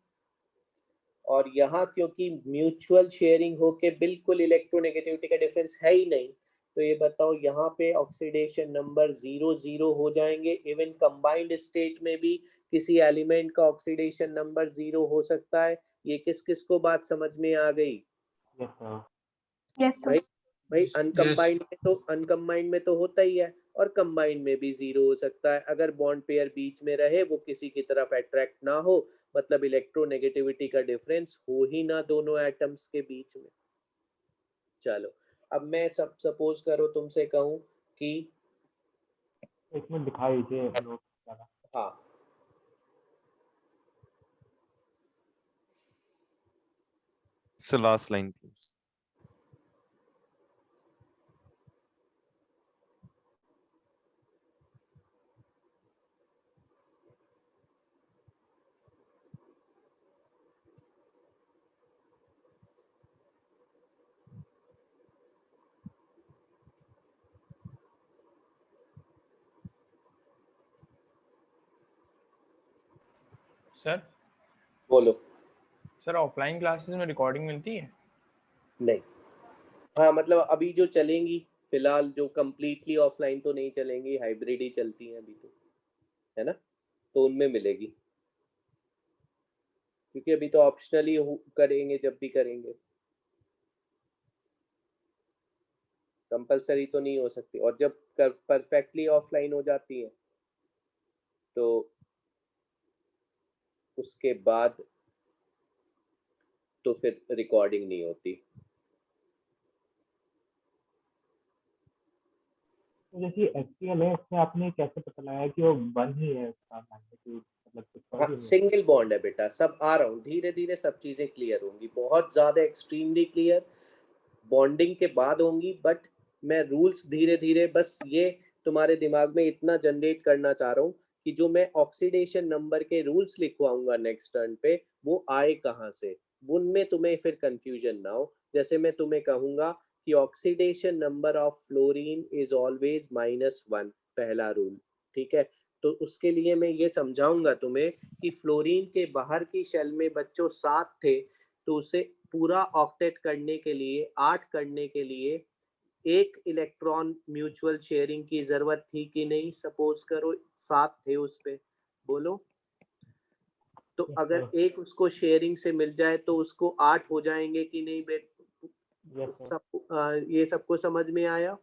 और यहाँ क्योंकि म्यूचुअल शेयरिंग होके बिल्कुल इलेक्ट्रोनेगेटिविटी का डिफरेंस है ही नहीं, तो ये बताओ यहाँ पे ऑक्सीडेशन नंबर 0 हो जाएंगे. इवन कंबाइंड स्टेट में भी किसी एलिमेंट का ऑक्सीडेशन नंबर 0 हो सकता है. ये किस किस को बात समझ में आ गई? Yes, sir. Yes, sir. भाई अनकम्बाइंड में तो होता ही है और कंबाइंड में भी 0 हो सकता है. अगर बॉन्ड पेयर बीच में रहे, वो किसी की तरफ अट्रैक्ट ना हो, मतलब इलेक्ट्रोनेगेटिविटी का डिफरेंस हो ही ना दोनों एटम्स के बीच में. चलो अब मैं सपोज करो तुमसे कहूं कि एक मिनट दिखा दीजिए नोट वाला. हाँ So last line, please. Sir बोलो. सर ऑफलाइन क्लासेस में रिकॉर्डिंग मिलती है? नहीं, हाँ मतलब अभी जो चलेंगी फिलहाल, जो कम्प्लीटली ऑफलाइन तो नहीं चलेंगी, हाइब्रिड ही चलती हैं अभी तो, है ना, तो उनमें मिलेगी. क्योंकि अभी तो ऑप्शनली करेंगे, जब भी करेंगे कंपलसरी तो नहीं हो सकती. और जब परफेक्टली ऑफलाइन हो जाती है तो उसके बाद तो फिर रिकॉर्डिंग नहीं होती. तो जैसे HCl है, इसमें आपने कैसे पता लगाया कि वो 1 ही है उसका मैग्नीट्यूड, मतलब कुछ और भी हाँ नहीं है? सिंगल बॉन्ड है बेटा. सब आ रहा हूँ, धीरे धीरे सब चीजें क्लियर होंगी, बहुत ज्यादा एक्सट्रीमली क्लियर बॉन्डिंग के बाद होंगी. बट मैं रूल्स धीरे धीरे बस ये तुम्हारे दिमाग में इतना जनरेट करना चाह रहा हूँ कि जो मैं ऑक्सीडेशन नंबर के रूल्स लिखवाऊंगा नेक्स्ट टर्न पे, वो आए कहाँ से, उनमें तुम्हें फिर कंफ्यूजन ना हो. जैसे मैं तुम्हें कहूंगा कि oxidation number of fluorine is always -1, पहला रूल, ठीक है. तो उसके लिए मैं ये समझाऊंगा तुम्हें कि फ्लोरीन के बाहर की शेल में बच्चों 7 थे, तो उसे पूरा ऑक्टेट करने के लिए, 8 करने के लिए एक इलेक्ट्रॉन म्यूचुअल शेयरिंग की जरूरत थी कि नहीं? सपोज करो 7 थे उस पे, बोलो. तो Yes, अगर sir. एक उसको शेयरिंग से मिल जाए तो उसको 8 हो जाएंगे कि नहीं Yes, sir. ये सबको समझ में आया?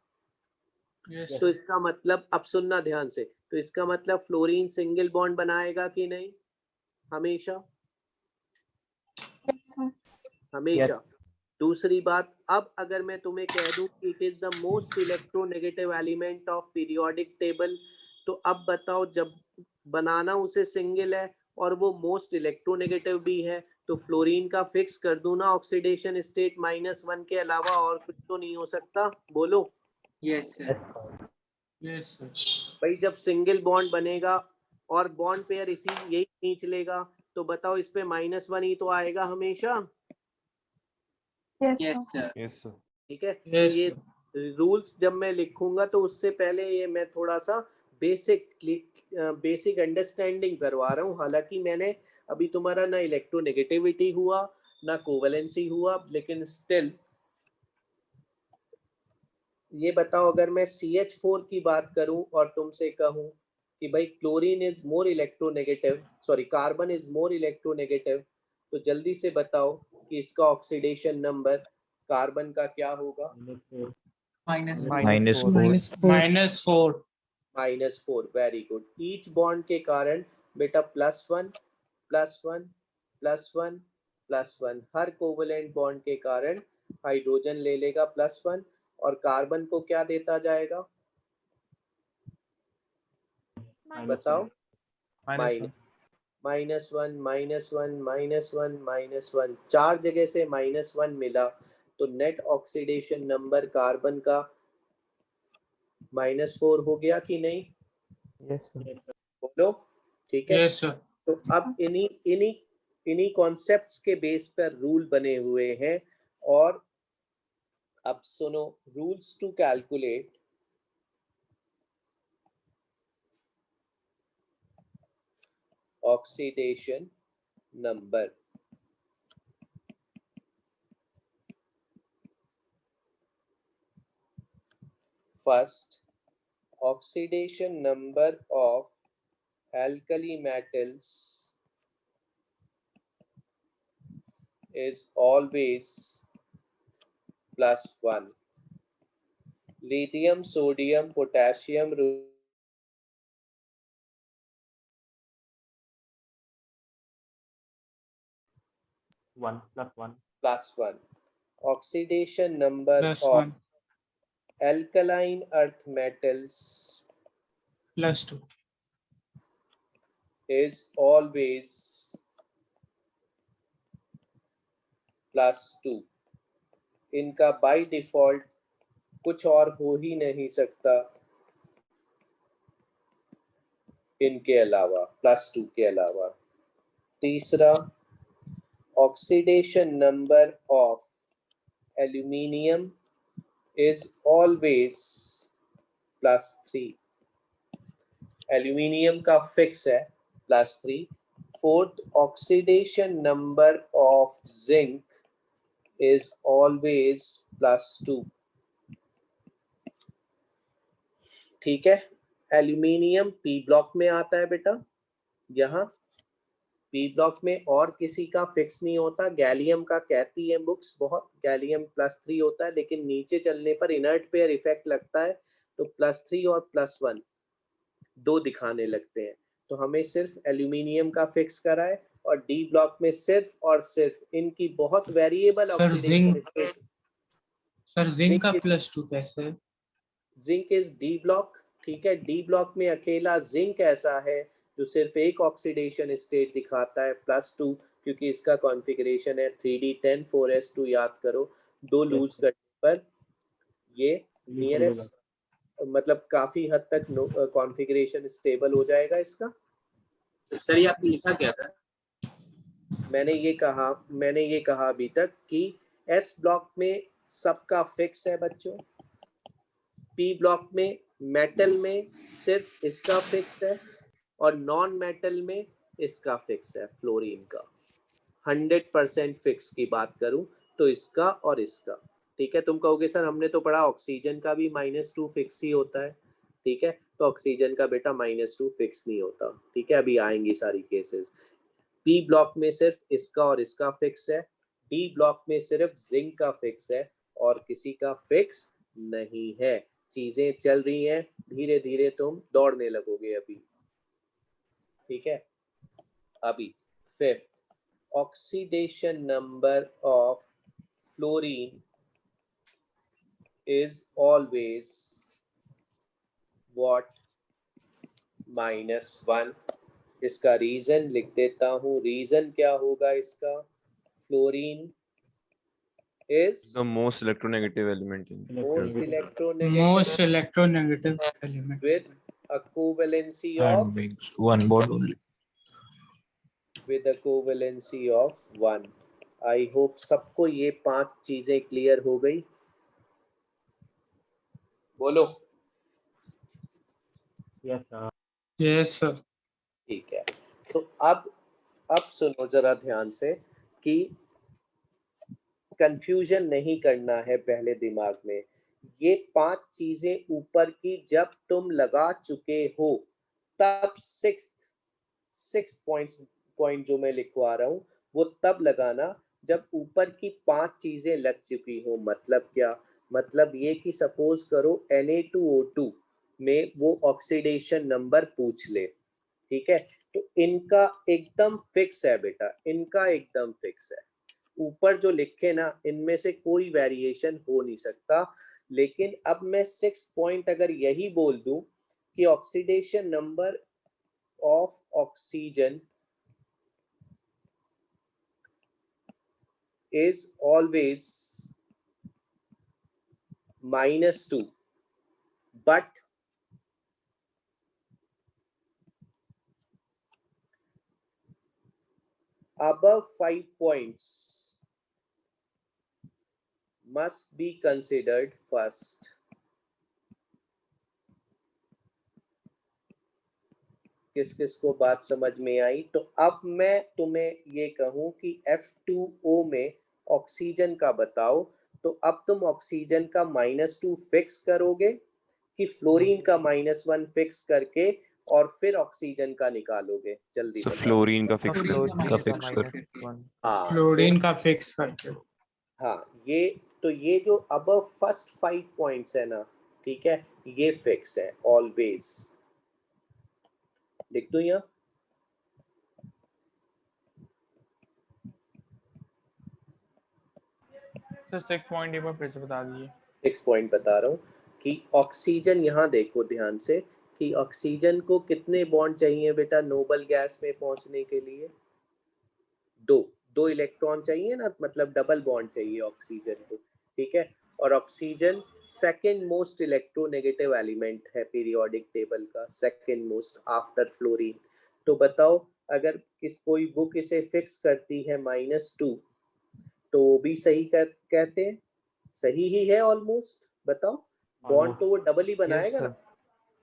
Yes, तो sir. इसका मतलब, अब सुनना ध्यान से, तो इसका मतलब फ्लोरीन सिंगल बॉन्ड बनाएगा कि नहीं? हमेशा, Yes, sir. हमेशा. दूसरी बात, अब अगर मैं तुम्हें कह दूं कि it is the most electronegative element of periodic table, तो अब बताओ, जब बनाना उसे सिंगल है और वो मोस्ट इलेक्ट्रोनेगेटिव भी है, तो फ्लोरीन का फिक्स कर दूं ना ऑक्सीडेशन स्टेट -1 के अलावा और कुछ तो नहीं हो सकता, बोलो. Yes, sir. Yes, sir. भाई जब सिंगल बॉन्ड बनेगा और बॉन्ड पेयर इसी यही खींच लेगा, तो बताओ इस पे -1 ही तो आएगा हमेशा. Yes, Yes, sir. sir. Yes, sir. ठीक है. Yes, तो ये sir. रूल्स जब मैं लिखूंगा तो उससे पहले ये मैं थोड़ा सा बेसिक अंडरस्टैंडिंग करवा रहा हूँ। हालांकि मैंने अभी तुम्हारा ना इलेक्ट्रोनेगेटिविटी हुआ ना कोवेलेंसी हुआ, लेकिन स्टिल ये बताओ, अगर मैं CH4 की बात करूं और तुमसे कहूं कि भाई chlorine is more electronegative, sorry carbon is more electronegative, तो जल्दी से बताओ कि इसका ऑक्सीडेशन नंबर कार्बन का क्या होगा? -4 -4 -4। Very good. ईच बॉन्ड के कारण बेटा +1 +1 +1 +1, हर कोवेलेंट बॉन्ड के कारण हाइड्रोजन ले लेगा +1 और कार्बन को क्या देता जाएगा? बताओ। -1 -1 -1 चार जगह से -1 मिला, तो नेट ऑक्सीडेशन नंबर कार्बन का -4 हो गया कि नहीं? Yes sir. बोलो। ठीक है। Yes sir. तो अब इन्हीं कॉन्सेप्ट्स के बेस पर रूल बने हुए हैं। और अब सुनो, rules to calculate oxidation number. First, oxidation number of alkali metals is always +1. Lithium, sodium, potassium, 1 + 1 +1. Oxidation number of +1 alkaline earth metals +2 is always +2. इनका बाय डिफॉल्ट कुछ और हो ही नहीं सकता इनके अलावा, +2 के अलावा। तीसरा, oxidation number of aluminium is always +3. Aluminium का फिक्स है +3. Fourth, oxidation number of zinc is always +2. ठीक है। एल्यूमिनियम P ब्लॉक में आता है बेटा, यहाँ P ब्लॉक में और किसी का फिक्स नहीं होता। गैलियम का कहती है बुक्स बहुत, गैलियम +3 होता है, लेकिन नीचे चलने पर इनर्ट पेयर इफेक्ट लगता है तो +3 और +1 दो दिखाने लगते हैं। तो हमें सिर्फ एल्यूमिनियम का फिक्स करा है और D ब्लॉक में सिर्फ और सिर्फ इनकी बहुत variable sir oxidation state. Sir zinc का +2 कैसे है? Zinc is D block. ठीक है। D ब्लॉक में अकेला जिंक ऐसा है जो सिर्फ एक ऑक्सीडेशन स्टेट दिखाता है +2, क्योंकि इसका कॉन्फ़िगरेशन है 3D10 4s2। याद करो, दो लूज करने पर ये नियरेस्ट मतलब काफी हद तक कॉन्फ़िगरेशन स्टेबल हो जाएगा इसका। तो सर ये आपने लिखा क्या था? मैंने ये कहा अभी तक कि S ब्लॉक में सबका फिक्स है बच्चों, P ब्लॉक में मेटल में सिर्फ इसका फिक्स है और नॉन मेटल में इसका फिक्स है। फ्लोरीन का 100% फिक्स की बात करूं तो इसका और इसका। ठीक है। तुम कहोगे सर हमने तो पढ़ा ऑक्सीजन का भी -2 फिक्स ही होता है। ठीक है। तो ऑक्सीजन का बेटा -2 फिक्स नहीं होता। ठीक है। अभी आएंगी सारी केसेस। P ब्लॉक में सिर्फ इसका और इसका फिक्स है। D ब्लॉक में सिर्फ जिंक का फिक्स है और किसी का फिक्स नहीं है। चीजें चल रही हैं, धीरे धीरे तुम दौड़ने लगोगे अभी। ठीक है। अभी fifth, oxidation number of fluorine is always what? -1. इसका रीजन लिख देता हूं। रीजन क्या होगा इसका? Fluorine is The most electronegative element in most Most electronegative electronegative element. with a covalency and of makes one bond only. with a covalency of 1. I hope सबको ये 5 चीजें क्लियर हो गई। बोलो। Yes sir. Yes sir. ठीक है, तो अब सुनो जरा ध्यान से कि कंफ्यूजन नहीं करना है पहले दिमाग में। ये 5 चीजें ऊपर की जब तुम लगा चुके हो तब सिक्स पॉइंट जो मैं लिखवा रहा हूं वो तब लगाना जब ऊपर की 5 चीजें लग चुकी हो। मतलब क्या? मतलब ये कि सपोज करो Na2O2 में वो ऑक्सीडेशन नंबर पूछ ले, ठीक है? तो इनका एकदम फिक्स है बेटा, इनका एकदम फिक्स है। ऊपर जो लिखे ना इनमें से कोई वेरिएशन हो नहीं सकता। लेकिन अब मैं 6 पॉइंट अगर यही बोल दूं कि oxidation number of oxygen is always -2 but above 5 points must be considered first। किस किस को बात समझ में आई? तो अब मैं तुम्हें ये कहूं कि F2O में ऑक्सीजन का बताओ, तो अब तुम ऑक्सीजन का -2 फिक्स करोगे कि फ्लोरीन का -1 फिक्स करके और फिर ऑक्सीजन का निकालोगे? जल्दी सो बताओ। फ्लोरीन का फिक्स कर हाँ फ्लोरीन का फिक्स करके। हाँ, ये जो अब फर्स्ट 5 पॉइंट्स है ना, ठीक है, ये फिक्स है ऑलवेज। लिख दूं यहाँ? सर 6 पॉइंट एक बार फिर से बता दीजिए। 6 पॉइंट बता रहा हूँ कि ऑक्सीजन, यहाँ देखो ध्यान से कि ऑक्सीजन को कितने बॉन्ड चाहिए बेटा नोबल गैस में पहुंचने के लिए? 2 इलेक्ट्रॉन चाहिए ना, मतलब डबल बॉन्ड चाहिए ऑक्सीजन को, ठीक है? और oxygen second most electronegative element है पीरियोडिक टेबल का, सेकंड मोस्ट आफ्टर फ्लोरीन। तो बताओ अगर कोई बुक इसे फिक्स करती है -2 तो वो भी सही कहते हैं, सही ही है ऑलमोस्ट। बताओ, बॉन्ड तो वो डबल ही बनाएगा ना,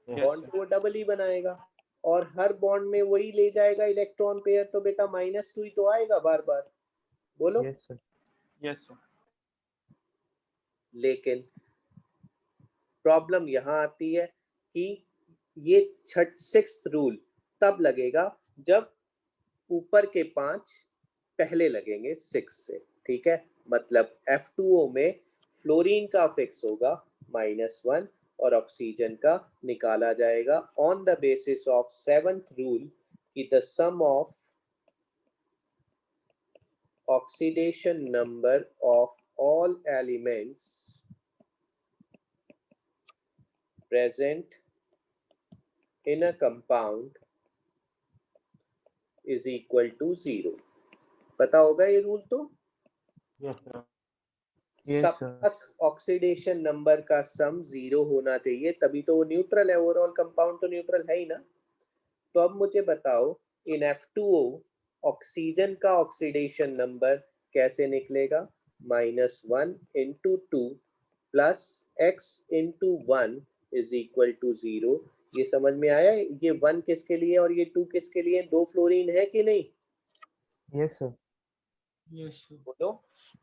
बॉन्ड तो वो डबल ही बनाएगा और हर बॉन्ड में वही ले जाएगा इलेक्ट्रॉन पेयर, तो बेटा -2 ही तो आएगा बार बार। बोलो। Yes sir. लेकिन प्रॉब्लम यहाँ आती है कि ये 6th रूल तब लगेगा जब ऊपर के 5 पहले लगेंगे 6 से, ठीक है? मतलब F2O में फ्लोरीन का फिक्स होगा -1 और ऑक्सीजन का निकाला जाएगा on the basis of 7th rule कि the sum of oxidation number of all elements present in a compound is equal to 0। पता होगा ये रूल तो? Yes sir. सबका ऑक्सीडेशन नंबर का सम 0 होना चाहिए, तभी तो वो न्यूट्रल है। ओवरऑल कंपाउंड तो न्यूट्रल है ही ना। तो अब मुझे बताओ इन F2O ऑक्सीजन का ऑक्सीडेशन नंबर कैसे निकलेगा? -1 × 2 + x × 1 is equal to 0। ये समझ में आया? ये 1 किसके लिए और ये 2 किसके लिए? 2 फ्लोरीन है कि नहीं? Yes sir. Yes sir. बोलो।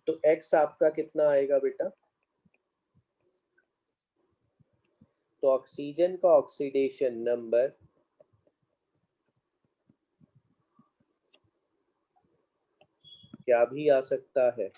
तो x आपका कितना आएगा बेटा? तो ऑक्सीजन का ऑक्सीडेशन नंबर क्या भी आ सकता है?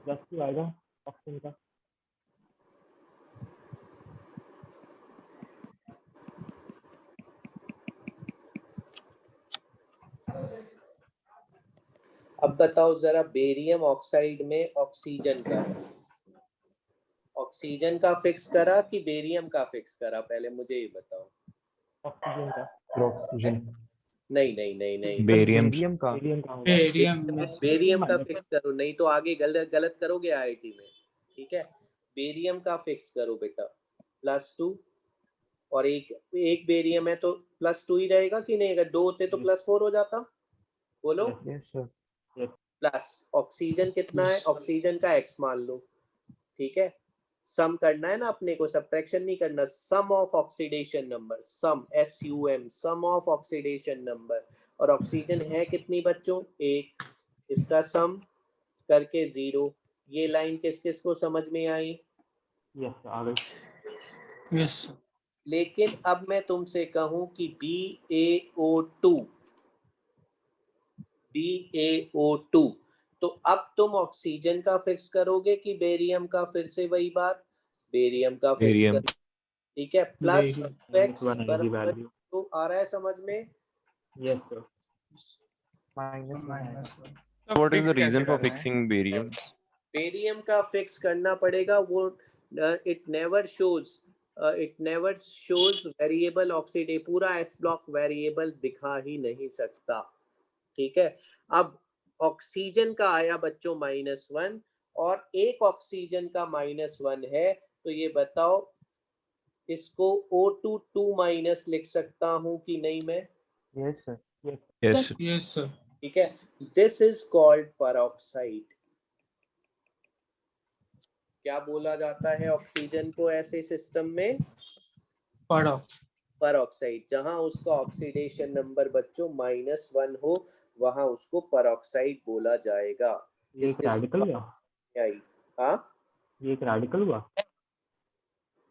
+2 आएगा ऑक्सीजन का। अब बताओ जरा, बेरियम ऑक्साइड में ऑक्सीजन का फिक्स करा कि बेरियम का फिक्स करा? पहले मुझे ये बताओ। ऑक्सीजन का। ऑक्सीजन नहीं नहीं नहीं नहीं बेरियम का बेरियम बेरियम का फिक्स करो, नहीं तो आगे गलत गलत करोगे आईआईटी में। ठीक है, बेरियम का फिक्स करो बेटा, +2 और एक बेरियम है तो +2 ही रहेगा कि नहीं? अगर 2 होते तो +4 हो जाता। बोलो। प्लस ऑक्सीजन कितना है? ऑक्सीजन का x मान लो। ठीक है, सम करना है ना अपने को, सब्ट्रैक्शन नहीं करना। Sum of oxidation number, sum SUM, sum of oxidation number. और ऑक्सीजन है कितनी बच्चों? 1। इसका सम करके 0। ये लाइन किस किस को समझ में आई? यस लेकिन अब मैं तुमसे कहूं कि BaO2 तो अब तुम ऑक्सीजन का फिक्स करोगे कि बेरियम का? फिर से वही बात, बेरियम का फिक्स बेरियम कर। ठीक है, प्लस x वैल्यू तो आ रहा है समझ में? Yes sir What is the reason for fixing barium? Barium का फिक्स करना पड़ेगा। वो इट नेवर शोज वेरिएबल ऑक्सीडे, पूरा S ब्लॉक वेरिएबल दिखा ही नहीं सकता। ठीक है, अब ऑक्सीजन का आया बच्चों -1 और एक ऑक्सीजन का -1 है, तो ये बताओ इसको O2 2- लिख सकता हूं कि नहीं मैं? Yes sir yes yes sir ठीक है, दिस इज कॉल्ड परऑक्साइड। क्या बोला जाता है ऑक्सीजन को ऐसे सिस्टम में? परऑक्साइड। जहां उसका ऑक्सीडेशन नंबर बच्चों -1 हो वहां उसको परऑक्साइड बोला जाएगा। ये एक रैडिकल हुआ? हाँ, ये एक रैडिकल हुआ?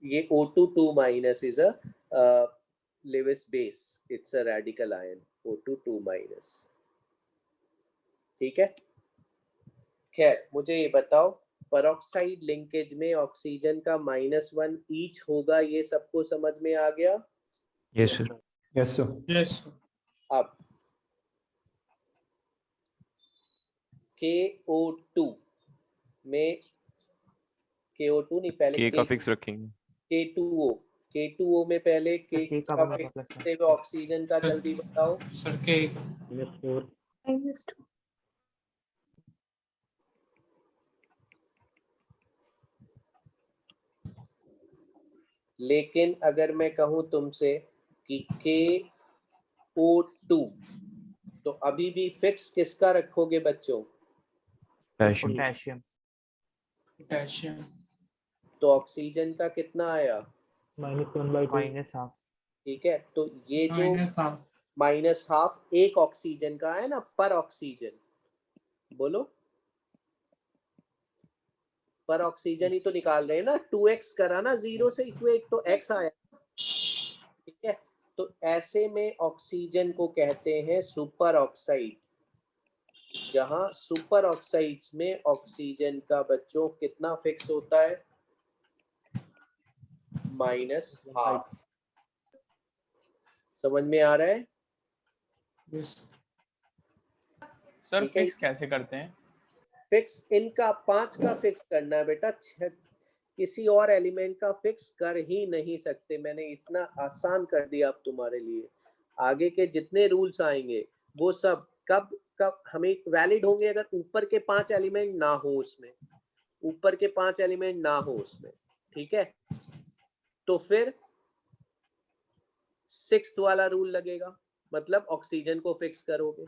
ये O2 2- is a Lewis base, it's a radical ion, O2 2-। ठीक है, खैर मुझे ये बताओ, परऑक्साइड लिंकेज में ऑक्सीजन का -1 ईच होगा, ये सबको समझ में आ गया? Yes sir yes sir. Yes अब KO2 में, KO2 नहीं, पहले K का फिक्स रखेंगे। K2O में पहले K का का फिक्स करते हुए ऑक्सीजन का जल्दी बताओ। सर के -2 लेकिन अगर मैं कहूं तुमसे कि KO2 तो अभी भी फिक्स किसका रखोगे बच्चों? पोटेशियम पोटेशियम तो ऑक्सीजन का कितना आया? -1/2 ठीक है, तो ये जो -1/2 -1/2 एक ऑक्सीजन का है ना, पर ऑक्सीजन। बोलो, पर ऑक्सीजन ही तो निकाल रहे हैं ना। 2x करा ना 0 से इक्वेट, तो x आया। ठीक है, तो ऐसे में ऑक्सीजन को कहते हैं सुपर ऑक्साइड। जहां सुपर ऑक्साइड्स में ऑक्सीजन का बच्चों कितना फिक्स होता है? -1/2। समझ में आ रहा है? सर ठीक है, फिक्स कैसे करते हैं? फिक्स इनका 5 का फिक्स करना है बेटा, किसी और एलिमेंट का फिक्स कर ही नहीं सकते। मैंने इतना आसान कर दिया अब तुम्हारे लिए। आगे के जितने रूल्स आएंगे वो सब कब कब हमें वैलिड होंगे? अगर ऊपर के 5 एलिमेंट ना हो उसमें, ऊपर के 5 एलिमेंट ना हो उसमें। ठीक है, तो फिर 6th वाला रूल लगेगा, मतलब ऑक्सीजन को फिक्स करोगे।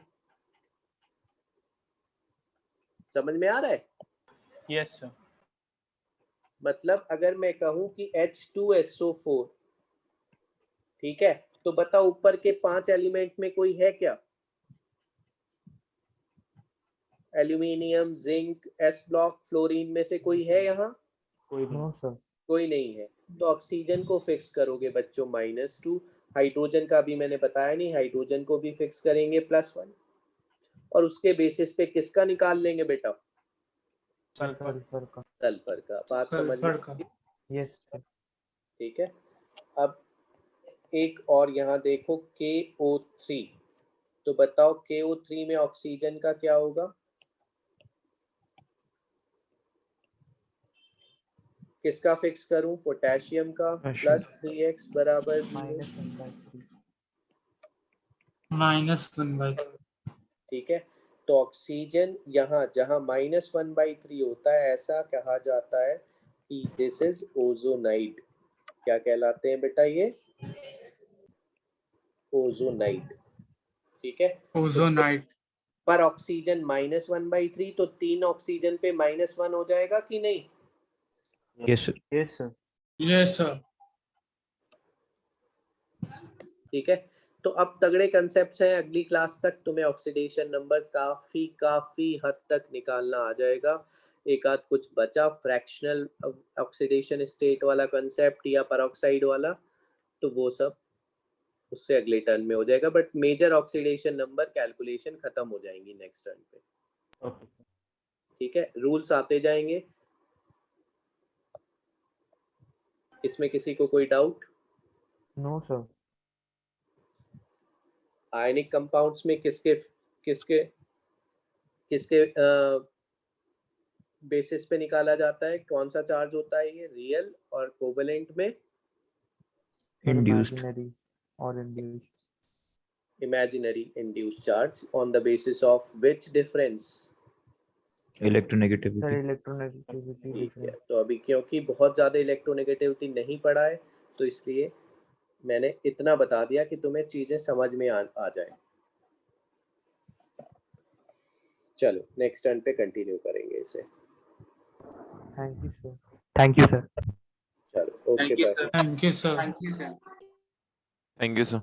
समझ में आ रहा है? Yes sir. मतलब अगर मैं कहूं कि H2SO4, ठीक है, तो बताओ ऊपर के 5 एलिमेंट में कोई है क्या? Aluminium, zinc, S block, fluorine में से कोई है यहाँ? कोई नहीं है। तो ऑक्सीजन को फिक्स करोगे बच्चों -2। हाइड्रोजन का भी मैंने बताया नहीं, हाइड्रोजन को भी फिक्स करेंगे +1। और उसके बेसिस पे किसका निकाल लेंगे बेटा? सल्फर का। बात समझ में? यस ठीक है, अब एक और यहाँ देखो KO3, तो बताओ KO3 में ऑक्सीजन का क्या होगा? किसका फिक्स करूं? पोटेशियम का। +3x = 0। -1/3। ठीक है, तो ऑक्सीजन यहाँ जहाँ -1/3 होता है ऐसा कहा जाता है कि दिस इज ओजोनाइड। क्या कहलाते हैं बेटा ये? ओजोनाइड। ठीक है, ओजोनाइट। पर ऑक्सीजन -1/3, तो 3 ऑक्सीजन पे -1 हो जाएगा कि नहीं? Yes, sir. Yes sir. Yes sir. ठीक है, तो अब तगड़े कंसेप्ट्स हैं, अगली क्लास तक तुम्हें ऑक्सीडेशन नंबर काफी काफी हद तक निकालना आ जाएगा। एक आध कुछ बचा फ्रैक्शनल ऑक्सीडेशन स्टेट वाला कंसेप्ट या परऑक्साइड वाला, तो वो सब उससे अगले टर्न में हो जाएगा, but major oxidation number calculation खत्म हो जाएंगी नेक्स्ट टर्न पे। Okay sir. ठीक है, रूल्स आते जाएंगे। इसमें किसी को कोई doubt? No sir. Ionic compounds में किसके किसके किसके बेसिस पे निकाला जाता है? कौन सा चार्ज होता है ये? रियल और कोवेलेंट में Induced. इमेजिनरी और induced. imaginary induced charge on the basis of which difference? Electronegativity. Sir electronegativity ठीक है, डिफरेंस। तो अभी क्योंकि बहुत ज़्यादा इलेक्ट्रोनेगेटिविटी नहीं पढ़ा है तो इसलिए मैंने इतना बता दिया कि तुम्हें चीज़ें समझ में आ जाए। चलो नेक्स्ट टर्न पे कंटिन्यू करेंगे इसे। Thank you sir. Thank you sir. चलो okay thank you bye. Sir. Thank you sir. Thank you sir. Thank you sir.